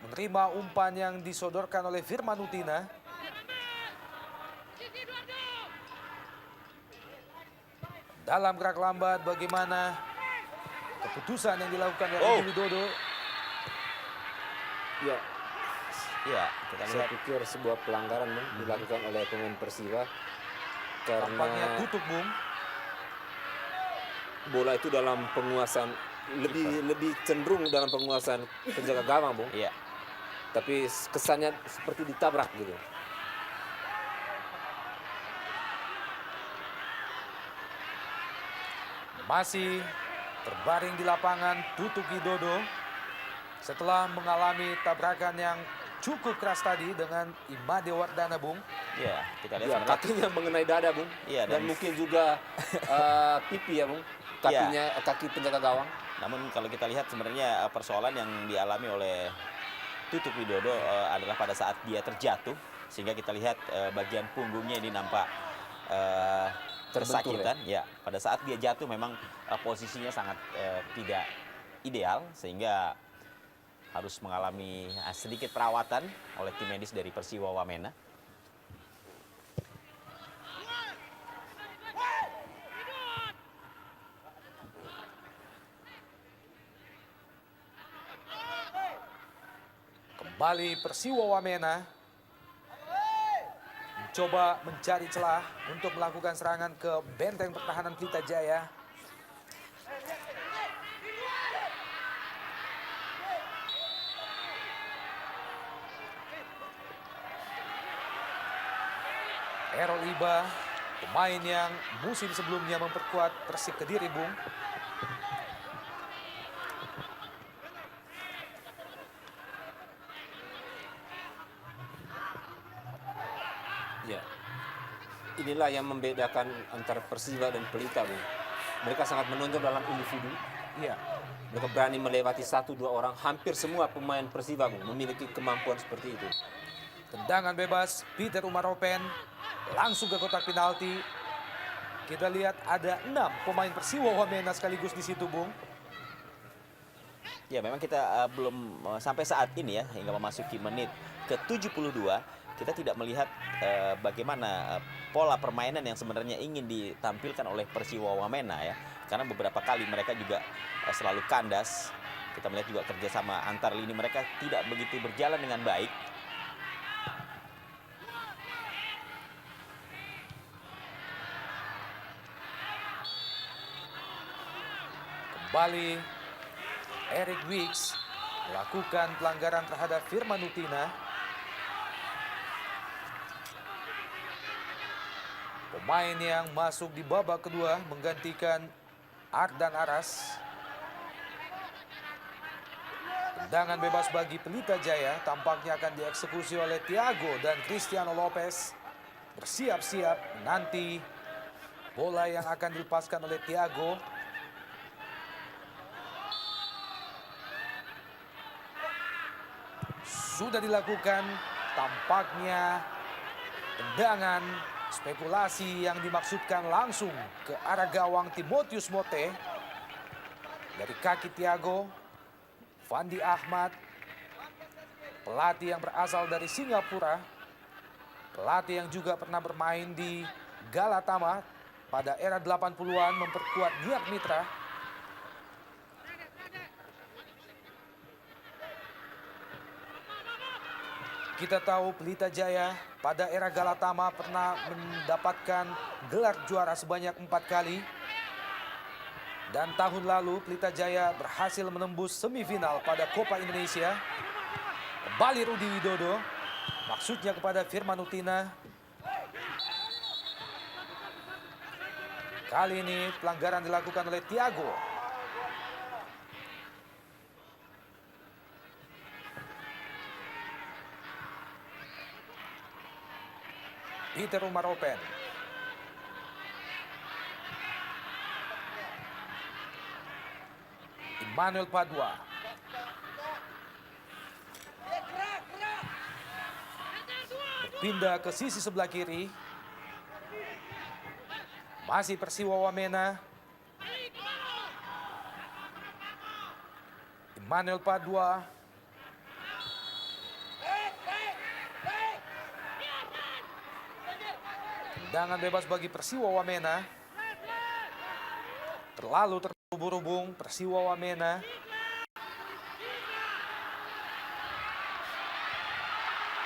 menerima umpan yang disodorkan oleh Firman Utina. Dalam gerak lambat, bagaimana keputusan yang dilakukan oleh Rudi Widodo. Ya, Ya, kita saya lihat pikir sebuah pelanggaran Bung, dilakukan oleh pemain Persiwa Tampaknya karena tutup Bung. bola itu dalam penguasaan lebih cenderung dalam penguasaan penjaga gawang Bung, iya. tapi kesannya seperti ditabrak gitu. Masih terbaring di lapangan Tutuk Widodo setelah mengalami tabrakan yang cukup keras tadi dengan Imade Wardana Bung. Iya, kita lihat Ya, sebenarnya. kakinya mengenai dada Bung, Iya, dan dan- mungkin juga pipi ya Bung, kakinya kaki penjaga gawang. Namun kalau kita lihat sebenarnya persoalan yang dialami oleh Tutuk Widodo adalah pada saat dia terjatuh, sehingga kita lihat bagian punggungnya ini nampak Terbentur tersakitan. Ya, pada saat dia jatuh memang posisinya sangat tidak ideal, sehingga harus mengalami sedikit perawatan oleh tim medis dari Persiwa Wamena. Kembali Persiwa Wamena mencoba mencari celah untuk melakukan serangan ke benteng pertahanan Pelita Jaya. Errol Iba, pemain yang musim sebelumnya memperkuat Persik Kediri Bung. Ya, inilah yang membedakan antara Persiwa dan Pelita Bung. Mereka sangat menonjol dalam individu. Iya, Mereka berani melewati 1-2 orang. Hampir semua pemain Persiwa Bung memiliki kemampuan seperti itu. tendangan bebas Peter Umaropen langsung ke kotak penalti. Kita lihat ada 6 pemain Persiwa Wamena sekaligus di situ Bung. Ya, memang kita belum sampai saat ini ya, hingga memasuki menit ke-72, kita tidak melihat bagaimana pola permainan yang sebenarnya ingin ditampilkan oleh Persiwa Wamena ya. Karena beberapa kali mereka juga selalu kandas. Kita melihat juga kerjasama antar lini mereka tidak begitu berjalan dengan baik. Kembali Eric Wicks melakukan pelanggaran terhadap Firman Utina. Pemain yang masuk di babak kedua menggantikan Ardan Aras. Tendangan bebas bagi Pelita Jaya tampaknya akan dieksekusi oleh Thiago dan Cristiano Lopez. Bersiap-siap nanti bola yang akan dilepaskan oleh Thiago. Sudah dilakukan, tampaknya tendangan spekulasi yang dimaksudkan langsung ke arah gawang Timotius Mote dari kaki Thiago. Fandi Ahmad, pelatih yang berasal dari Singapura, pelatih yang juga pernah bermain di Galatama pada era 80-an, memperkuat Niak Mitra. Kita tahu Pelita Jaya pada era Galatama pernah mendapatkan gelar juara sebanyak 4 kali. Dan tahun lalu Pelita Jaya berhasil menembus semifinal pada Copa Indonesia. Kembali Rudi Widodo Maksudnya kepada Firman Utina. Kali ini pelanggaran dilakukan oleh Tiago. Peter Umar open. Emmanuel Padua. Berpindah ke sisi sebelah kiri. Masih Persiwa Wamena. Emmanuel Padua. Tendangan bebas bagi Persiwa Wamena. Terlalu terhubung-hubung Persiwa Wamena.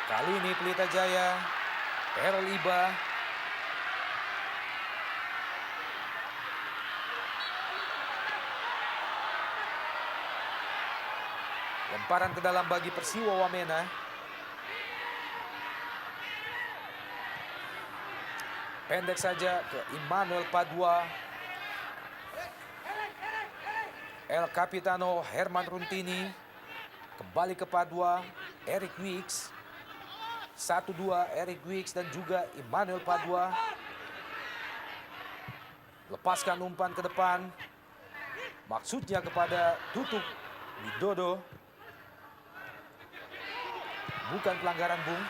Kali ini Pelita Jaya. Errol Iba. Lemparan ke dalam bagi Persiwa Wamena. Pendek saja ke Emmanuel Padua. El Capitano Herman Runtini. Kembali ke Padua. Eric Wicks. 1-2 Eric Wicks dan juga Emmanuel Padua. Lepaskan umpan ke depan. Maksudnya kepada Tutuk Widodo. Bukan pelanggaran, Bung.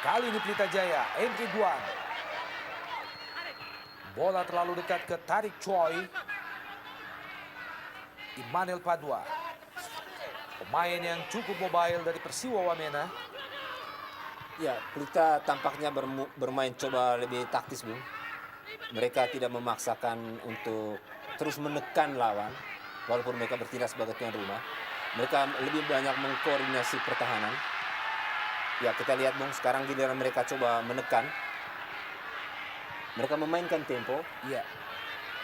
Kali ini Pelita Jaya, Henry Guan. Bola terlalu dekat ke Tarik Choi. Emmanuel Padua. Pemain yang cukup mobile dari Persiwa Wamena. Ya, Pelita tampaknya bermain coba lebih taktis, Bung. Mereka tidak memaksakan untuk terus menekan lawan, walaupun mereka bertindak sebagai tuan rumah. Mereka lebih banyak mengkoordinasi pertahanan. Ya, kita lihat, Bung, sekarang giliran mereka coba menekan. Mereka memainkan tempo. Iya.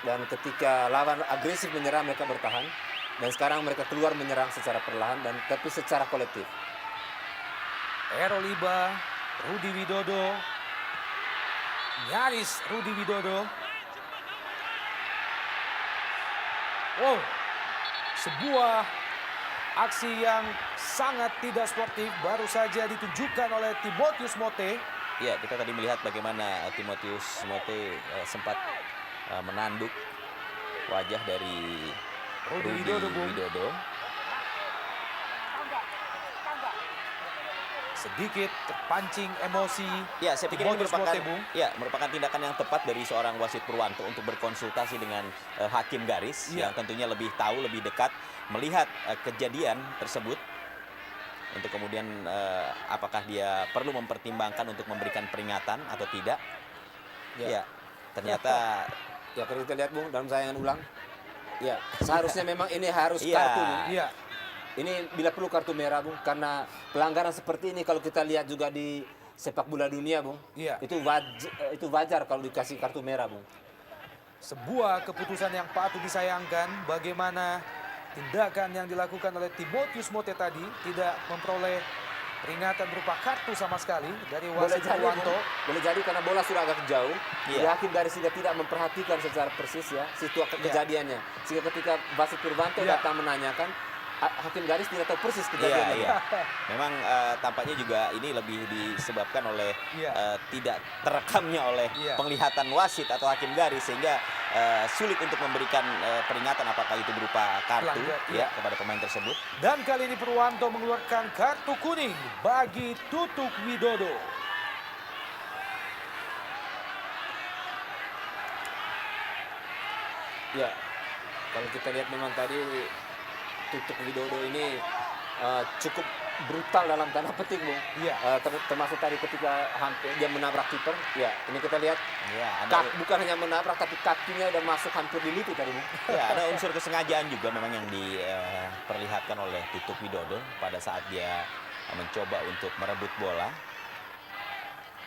Dan ketika lawan agresif menyerang, mereka bertahan. Dan sekarang mereka keluar menyerang secara perlahan dan tapi secara kolektif. Errol Iba, Rudi Widodo. Nyaris Rudi Widodo. Wow. Sebuah aksi yang sangat tidak sportif baru saja ditunjukkan oleh Timotius Mote. Ya, kita tadi melihat bagaimana Timotius Mote sempat menanduk wajah dari Rudi Rudi Widodo, Bung. Widodo. Sedikit terpancing emosi. Ya, saya pikir ini Timotius merupakan Mote, Bung. merupakan tindakan yang tepat dari seorang wasit Purwanto untuk berkonsultasi dengan hakim garis Iya. yang tentunya lebih tahu, lebih dekat melihat kejadian tersebut untuk kemudian apakah dia perlu mempertimbangkan untuk memberikan peringatan atau tidak. Ya. Ya, ternyata Ya, kalau kita lihat, Bung, dalam sayangan ulang. Ya, seharusnya memang ini harus Iya. kartu, Bung. Iya. Ini bila perlu kartu merah, Bung, karena pelanggaran seperti ini kalau kita lihat juga di sepak bola dunia, Bung. Iya. Itu wajar kalau dikasih kartu merah, Bung. Sebuah keputusan yang patut disayangkan bagaimana tindakan yang dilakukan oleh Timotius Mote tadi tidak memperoleh peringatan berupa kartu sama sekali dari Boleh wasit jadi, Purwanto. Bung. Boleh jadi karena bola sudah agak jauh. Iya. Jadi hakim garis juga tidak memperhatikan secara persis ya situasi kejadiannya. Sehingga ketika wasit Purwanto Iya. datang menanyakan, hakim garis tidak tahu persis Iya, kejadiannya. iya. Memang tampaknya juga ini lebih disebabkan oleh Iya. tidak terekamnya oleh Iya. penglihatan wasit atau hakim garis sehingga sulit untuk memberikan peringatan apakah itu berupa kartu Pelanggar, ya iya. kepada pemain tersebut. Dan kali ini Purwanto mengeluarkan kartu kuning bagi Tutuk Widodo. Ya, kalau kita lihat memang tadi Tutuk Widodo ini cukup brutal dalam tanda petik, Bung. Iya. Termasuk tadi ketika hampir dia menabrak kiper. Ya, ini kita lihat Ya, ada bukan hanya menabrak tapi kakinya udah masuk hampir di lutut tadi, Bung. ya, ada unsur kesengajaan juga memang yang diperlihatkan oleh Tutuk Widodo pada saat dia mencoba untuk merebut bola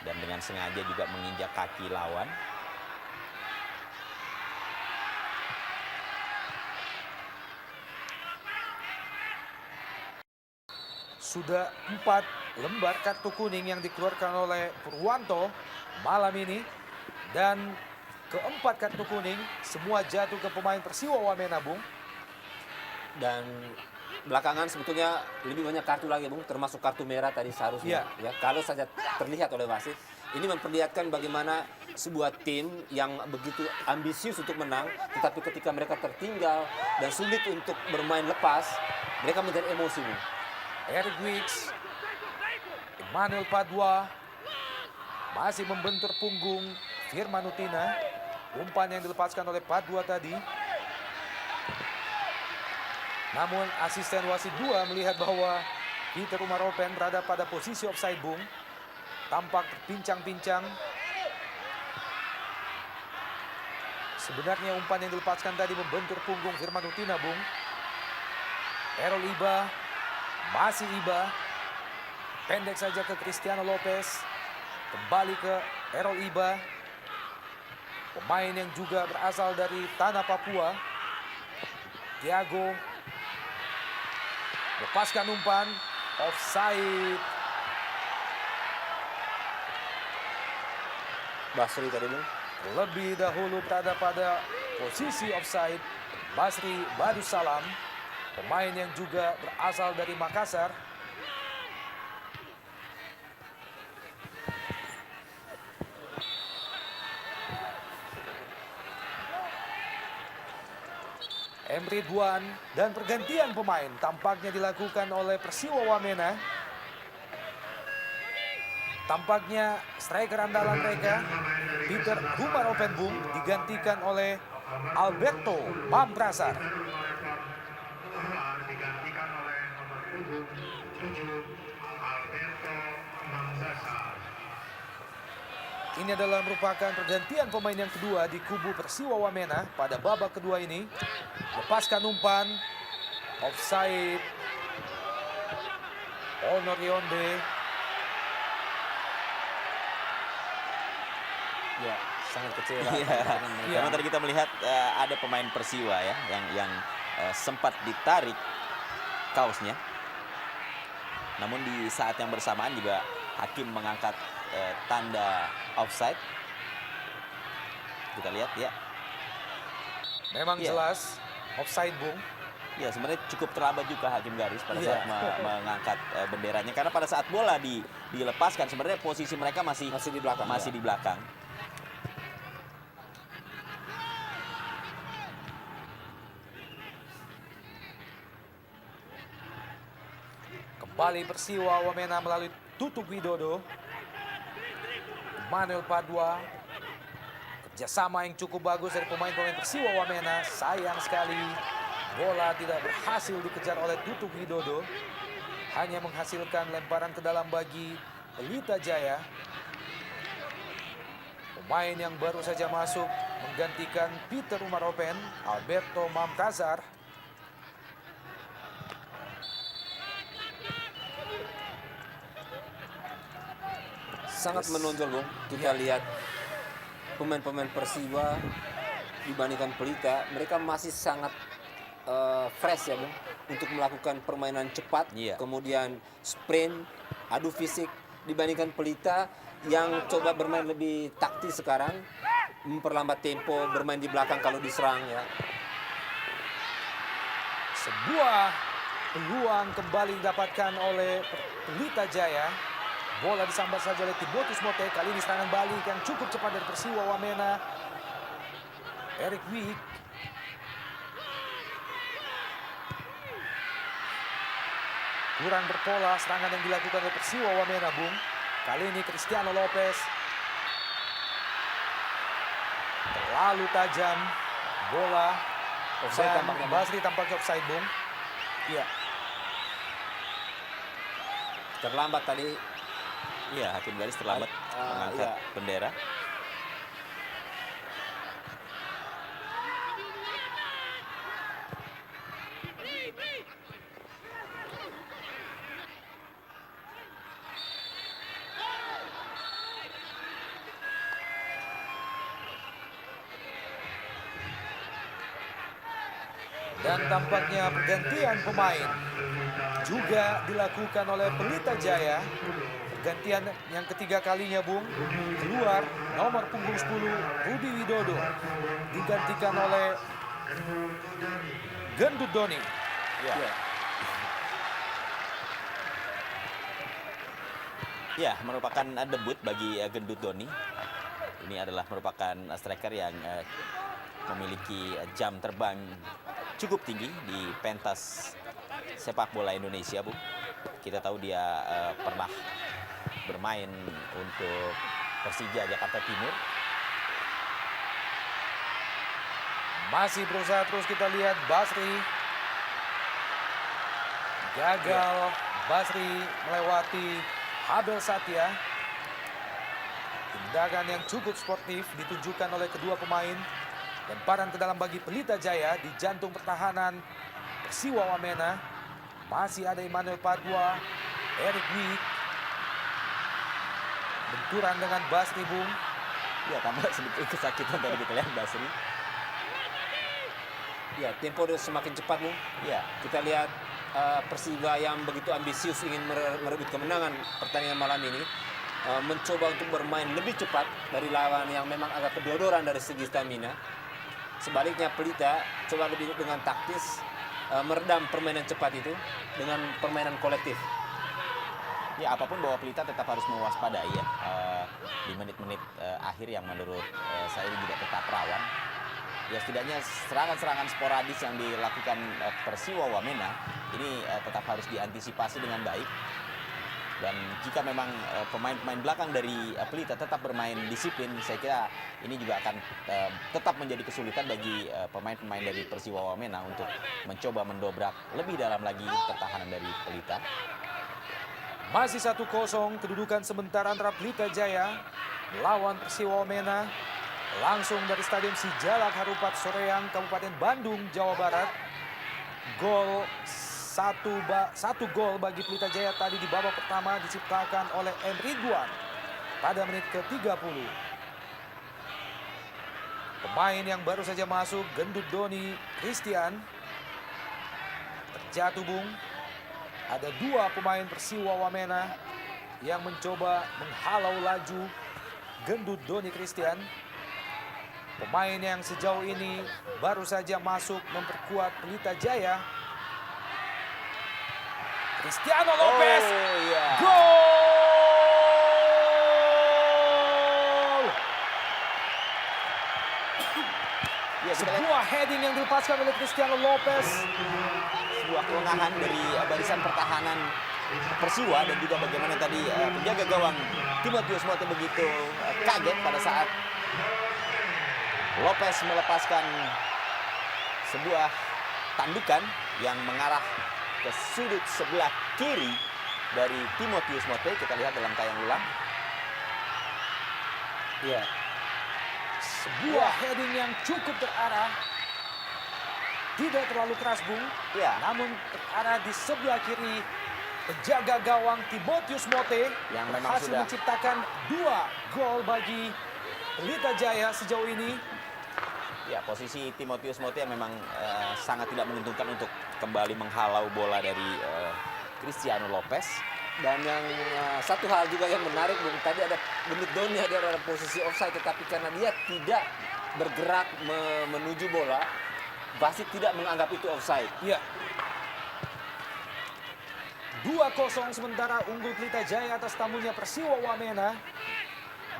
dan dengan sengaja juga menginjak kaki lawan. sudah 4 lembar kartu kuning yang dikeluarkan oleh Purwanto malam ini. Dan keempat kartu kuning semua jatuh ke pemain Persiwa Wamena, Bung. Dan belakangan sebetulnya lebih banyak kartu lagi, Bung, termasuk kartu merah tadi seharusnya. Ya, kalau saja terlihat oleh wasit, ini memperlihatkan bagaimana sebuah tim yang begitu ambisius untuk menang, tetapi ketika mereka tertinggal dan sulit untuk bermain lepas, mereka menjadi emosi, Bung. Eric Wicks, Emmanuel Padua masih membentur punggung Firman Utina. Umpan yang dilepaskan oleh Padua tadi. Namun asisten wasit 2 melihat bahwa Peter Umar Open berada pada posisi offside, Bung. Tampak terpincang-pincang. Sebenarnya umpan yang dilepaskan tadi membentur punggung Firman Utina, Bung. Errol Iba, masih Iba. Pendek saja ke Cristiano Lopez. Kembali ke Errol Iba. Pemain yang juga berasal dari tanah Papua. Thiago lepaskan umpan, offside. Basri tadi, Bung. Lebih dahulu berada pada posisi offside Basri Badussalam, pemain yang juga berasal dari Makassar. M. Ridwan dan pergantian pemain tampaknya dilakukan oleh Persiwa Wamena. Tampaknya striker andalan mereka, Peter Umar Open, Bung, digantikan oleh Alberto Mamprasar. Digantikan oleh nomor punggung 7 Alberto Mamprasar. Ini adalah merupakan pergantian pemain yang kedua di kubu Persiwa Wamena pada babak kedua ini. Lepaskan umpan, offside. Honor Yonde. Ya, sangat kecewa. Iya, karena tadi kita melihat ada pemain Persiwa ya yang sempat ditarik kaosnya. Namun di saat yang bersamaan juga hakim mengangkat tanda offside. Kita lihat ya. Memang Iya. jelas offside, Bung. Ya, sebenarnya cukup terlambat juga hakim garis pada saat mengangkat benderanya, karena pada saat bola dilepaskan sebenarnya posisi mereka masih Masih di belakang, Masih ya. di belakang. Kembali Persiwa Wamena melalui Tutuk Widodo. Emmanuel Padua. Kerjasama yang cukup bagus dari pemain-pemain Persiwa Wamena. Sayang sekali bola tidak berhasil dikejar oleh Tutuk Widodo. Hanya menghasilkan lemparan ke dalam bagi Pelita Jaya. Pemain yang baru saja masuk menggantikan Peter Umar Open, Alberto Mamprasar. Sangat menonjol, Bung. Kita lihat pemain-pemain Persiwa dibandingkan Pelita, mereka masih sangat fresh ya, Bung, untuk melakukan permainan cepat, Iya. kemudian sprint, adu fisik, dibandingkan Pelita yang coba bermain lebih taktis sekarang, memperlambat tempo, bermain di belakang kalau diserang ya. Sebuah peluang kembali didapatkan oleh Pelita Jaya. Bola disambar saja oleh Timotius Mote. Kali ini serangan balik yang cukup cepat dari Persiwa Wamena. Eric Wick. Kurang berpola serangan yang dilakukan oleh Persiwa Wamena, Bung. Kali ini Cristiano Lopez. Terlalu tajam bola. Offside Dan tampaknya, Bung. Basri tampaknya offside, Bung. Iya. Terlambat tadi. Iya, hakim garis terlambat mengangkat iya. bendera. Dan tampaknya pergantian pemain. juga dilakukan oleh Pelita Jaya. Pergantian yang ketiga kalinya, Bung. Keluar nomor punggung 10 Rudi Widodo digantikan oleh Gendut Doni. Ya. Ya, merupakan debut bagi Gendut Doni. Ini adalah merupakan striker yang memiliki jam terbang cukup tinggi di pentas sepak bola Indonesia, Bu. Kita tahu dia pernah bermain untuk Persija Jakarta Timur. Masih berusaha terus, kita lihat Basri. Gagal Basri melewati Abel Satya. Tindakan yang cukup sportif ditunjukkan oleh kedua pemain. Lemparan ke dalam bagi Pelita Jaya di jantung pertahanan Persiwa Wamena. Masih ada Emmanuel Padua, Eric Wik. Benturan dengan Basri, Bung. Ya, tambah sedikit kesakitan tadi kita lihat Basri. Ya, tempo dia semakin cepat, Bung. Ya, Kita lihat Persiba yang begitu ambisius ingin merebut kemenangan pertandingan malam ini, mencoba untuk bermain lebih cepat dari lawan yang memang agak kedodoran dari segi stamina. Sebaliknya Pelita coba lebih dengan taktis, meredam permainan cepat itu dengan permainan kolektif. ya apapun bahwa Pelita tetap harus mewaspadai ya di menit-menit akhir yang menurut saya ini juga tetap rawan. Ya setidaknya serangan-serangan sporadis yang dilakukan Persiwa Wamena ini tetap harus diantisipasi dengan baik. Dan jika memang pemain-pemain belakang dari Pelita tetap bermain disiplin, saya kira ini juga akan tetap menjadi kesulitan bagi pemain-pemain dari Persiwa Wamena untuk mencoba mendobrak lebih dalam lagi pertahanan dari Pelita. Masih 1-0 kedudukan sementara antara Pelita Jaya melawan Persiwa Wamena. Langsung dari Stadion Sijalak Harupat Soreang, Kabupaten Bandung, Jawa Barat. Gol satu gol bagi Pelita Jaya tadi di babak pertama diciptakan oleh M. Ridwan pada menit ke-30. Pemain yang baru saja masuk, Gendut Doni Christian, terjatuh, Bung. Ada dua pemain Persiwa Wamena yang mencoba menghalau laju Gendut Doni Christian. Pemain yang sejauh ini baru saja masuk memperkuat Pelita Jaya. Cristiano Lopez. Oh iya. Gol! Ya, kita lihat Sebuah heading yang dilepaskan oleh Cristiano Lopez. sebuah kelengahan dari barisan pertahanan Persiwa dan juga bagaimana tadi penjaga gawang Timotius Mote begitu kaget pada saat Lopez melepaskan sebuah tandukan yang mengarah ke sudut sebelah kiri dari Timotius Mote. Kita lihat dalam tayang ulang. Ya, Sebuah heading yang cukup terarah. Tidak terlalu keras, Bung. Ya, Namun terarah di sebelah kiri penjaga gawang Timotius Mote Yang memang berhasil sudah- menciptakan 2 gol bagi Pelita Jaya sejauh ini. ya posisi Timotius Mote memang sangat tidak menguntungkan untuk kembali menghalau bola dari Cristiano Lopez. dan yang satu hal juga yang menarik, Bung, tadi ada Gendut Doni ada dalam posisi offside, tetapi karena dia tidak bergerak menuju bola, wasit tidak menganggap itu offside. Iya. 2-0 sementara unggul Pelita Jaya atas tamunya Persiwa Wamena.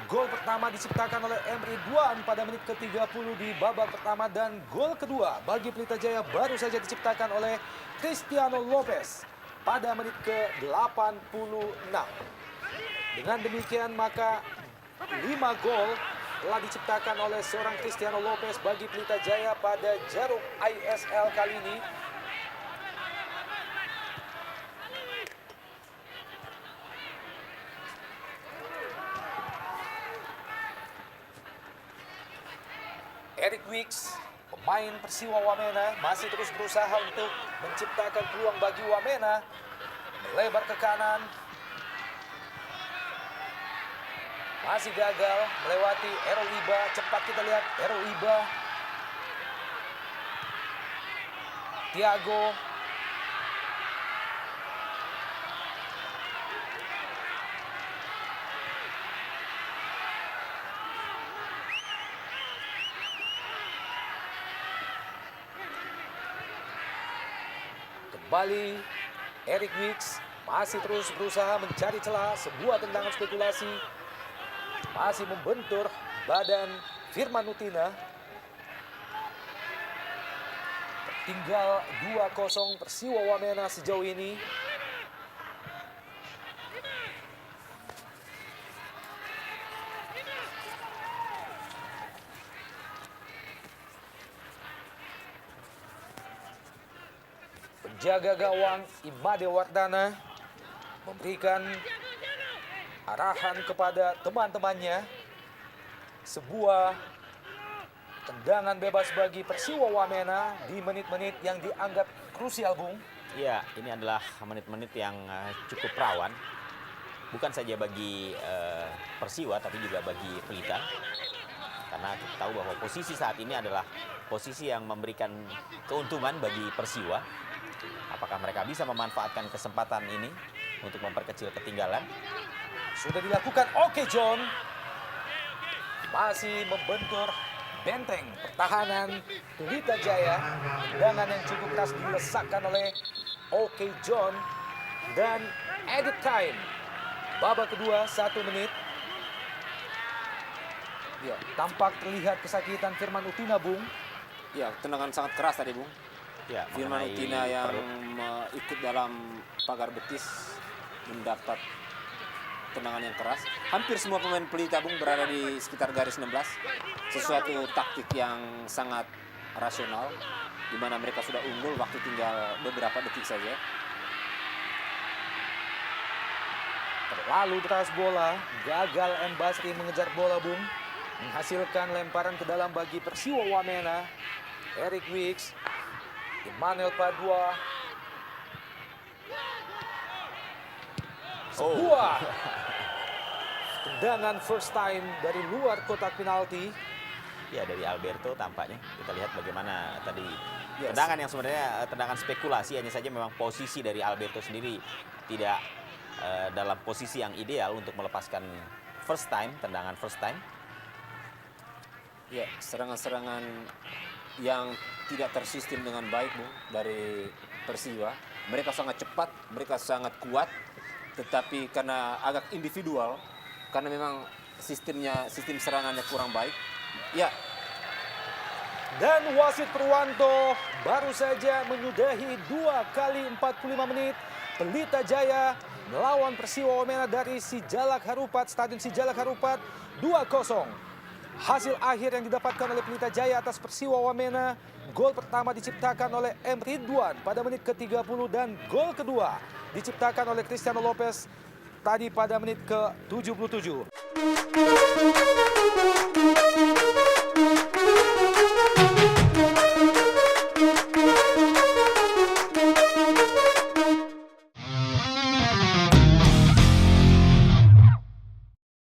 Gol pertama diciptakan oleh M. Ridwan pada menit ke-30 di babak pertama dan gol kedua bagi Pelita Jaya baru saja diciptakan oleh Cristiano Lopez pada menit ke-86. Dengan demikian maka 5 gol telah diciptakan oleh seorang Cristiano Lopez bagi Pelita Jaya pada jarum ISL kali ini. Eric Wicks, pemain Persiwa Wamena, masih terus berusaha untuk menciptakan peluang bagi Wamena. Melebar ke kanan. Masih gagal melewati Errol Iba. Cepat kita lihat Errol Iba. Thiago. Kembali Eric Wicks masih terus berusaha mencari celah, sebuah tendangan spekulasi. Masih membentur badan Firman Utina. Tinggal 2-0 Persiwa Wamena sejauh ini. Penjaga gawang Imade Wardana memberikan arahan kepada teman-temannya. Sebuah tendangan bebas bagi Persiwa Wamena di menit-menit yang dianggap krusial, Bung. Ya, ini adalah menit-menit yang cukup rawan. Bukan saja bagi Persiwa, tapi juga bagi Pelita. Karena kita tahu bahwa posisi saat ini adalah posisi yang memberikan keuntungan bagi Persiwa. Apakah mereka bisa memanfaatkan kesempatan ini untuk memperkecil ketinggalan? Sudah dilakukan. Oke, John masih membentur benteng pertahanan Pelita Jaya. Tendangan yang cukup keras dilesakkan oleh Oke John. Dan edit time. Babak kedua 1 menit. Ya, tampak terlihat kesakitan Firman Utina, Bung. Ya, tendangan sangat keras tadi, Bung. Ya, Firman mengenai Utina yang perut. ikut dalam pagar betis mendapat tendangan yang keras. Hampir semua pemain Pelita, Bung, berada di sekitar garis 16. Sesuatu taktik yang sangat rasional, di mana mereka sudah unggul, waktu tinggal beberapa detik saja. Terlalu deras bola, gagal M. Basri mengejar bola, Bung. Menghasilkan lemparan ke dalam bagi Persiwa Wamena. Eric Wicks, Immanuel Padua. Sebuah tendangan first time dari luar kotak penalti. Ya, dari Alberto tampaknya. Kita lihat bagaimana tadi Yes. tendangan yang sebenarnya tendangan spekulasi, hanya saja memang posisi dari Alberto sendiri tidak dalam posisi yang ideal untuk melepaskan first time, tendangan first time. Ya, serangan-serangan yang tidak tersistem dengan baik, Bung, dari Persiwa. Mereka sangat cepat, mereka sangat kuat, tetapi karena agak individual, karena memang sistem serangannya kurang baik. Ya, Dan wasit Purwanto baru saja menyudahi 2 kali 45 menit. Pelita Jaya melawan Persiwa Wamena dari Sijalak Harupat, Stadion Sijalak Harupat 2-0. Hasil akhir yang didapatkan oleh Pelita Jaya atas Persiwa Wamena, gol pertama diciptakan oleh M. Ridwan pada menit ke-30 dan gol kedua diciptakan oleh Cristiano Lopez tadi pada menit ke-77.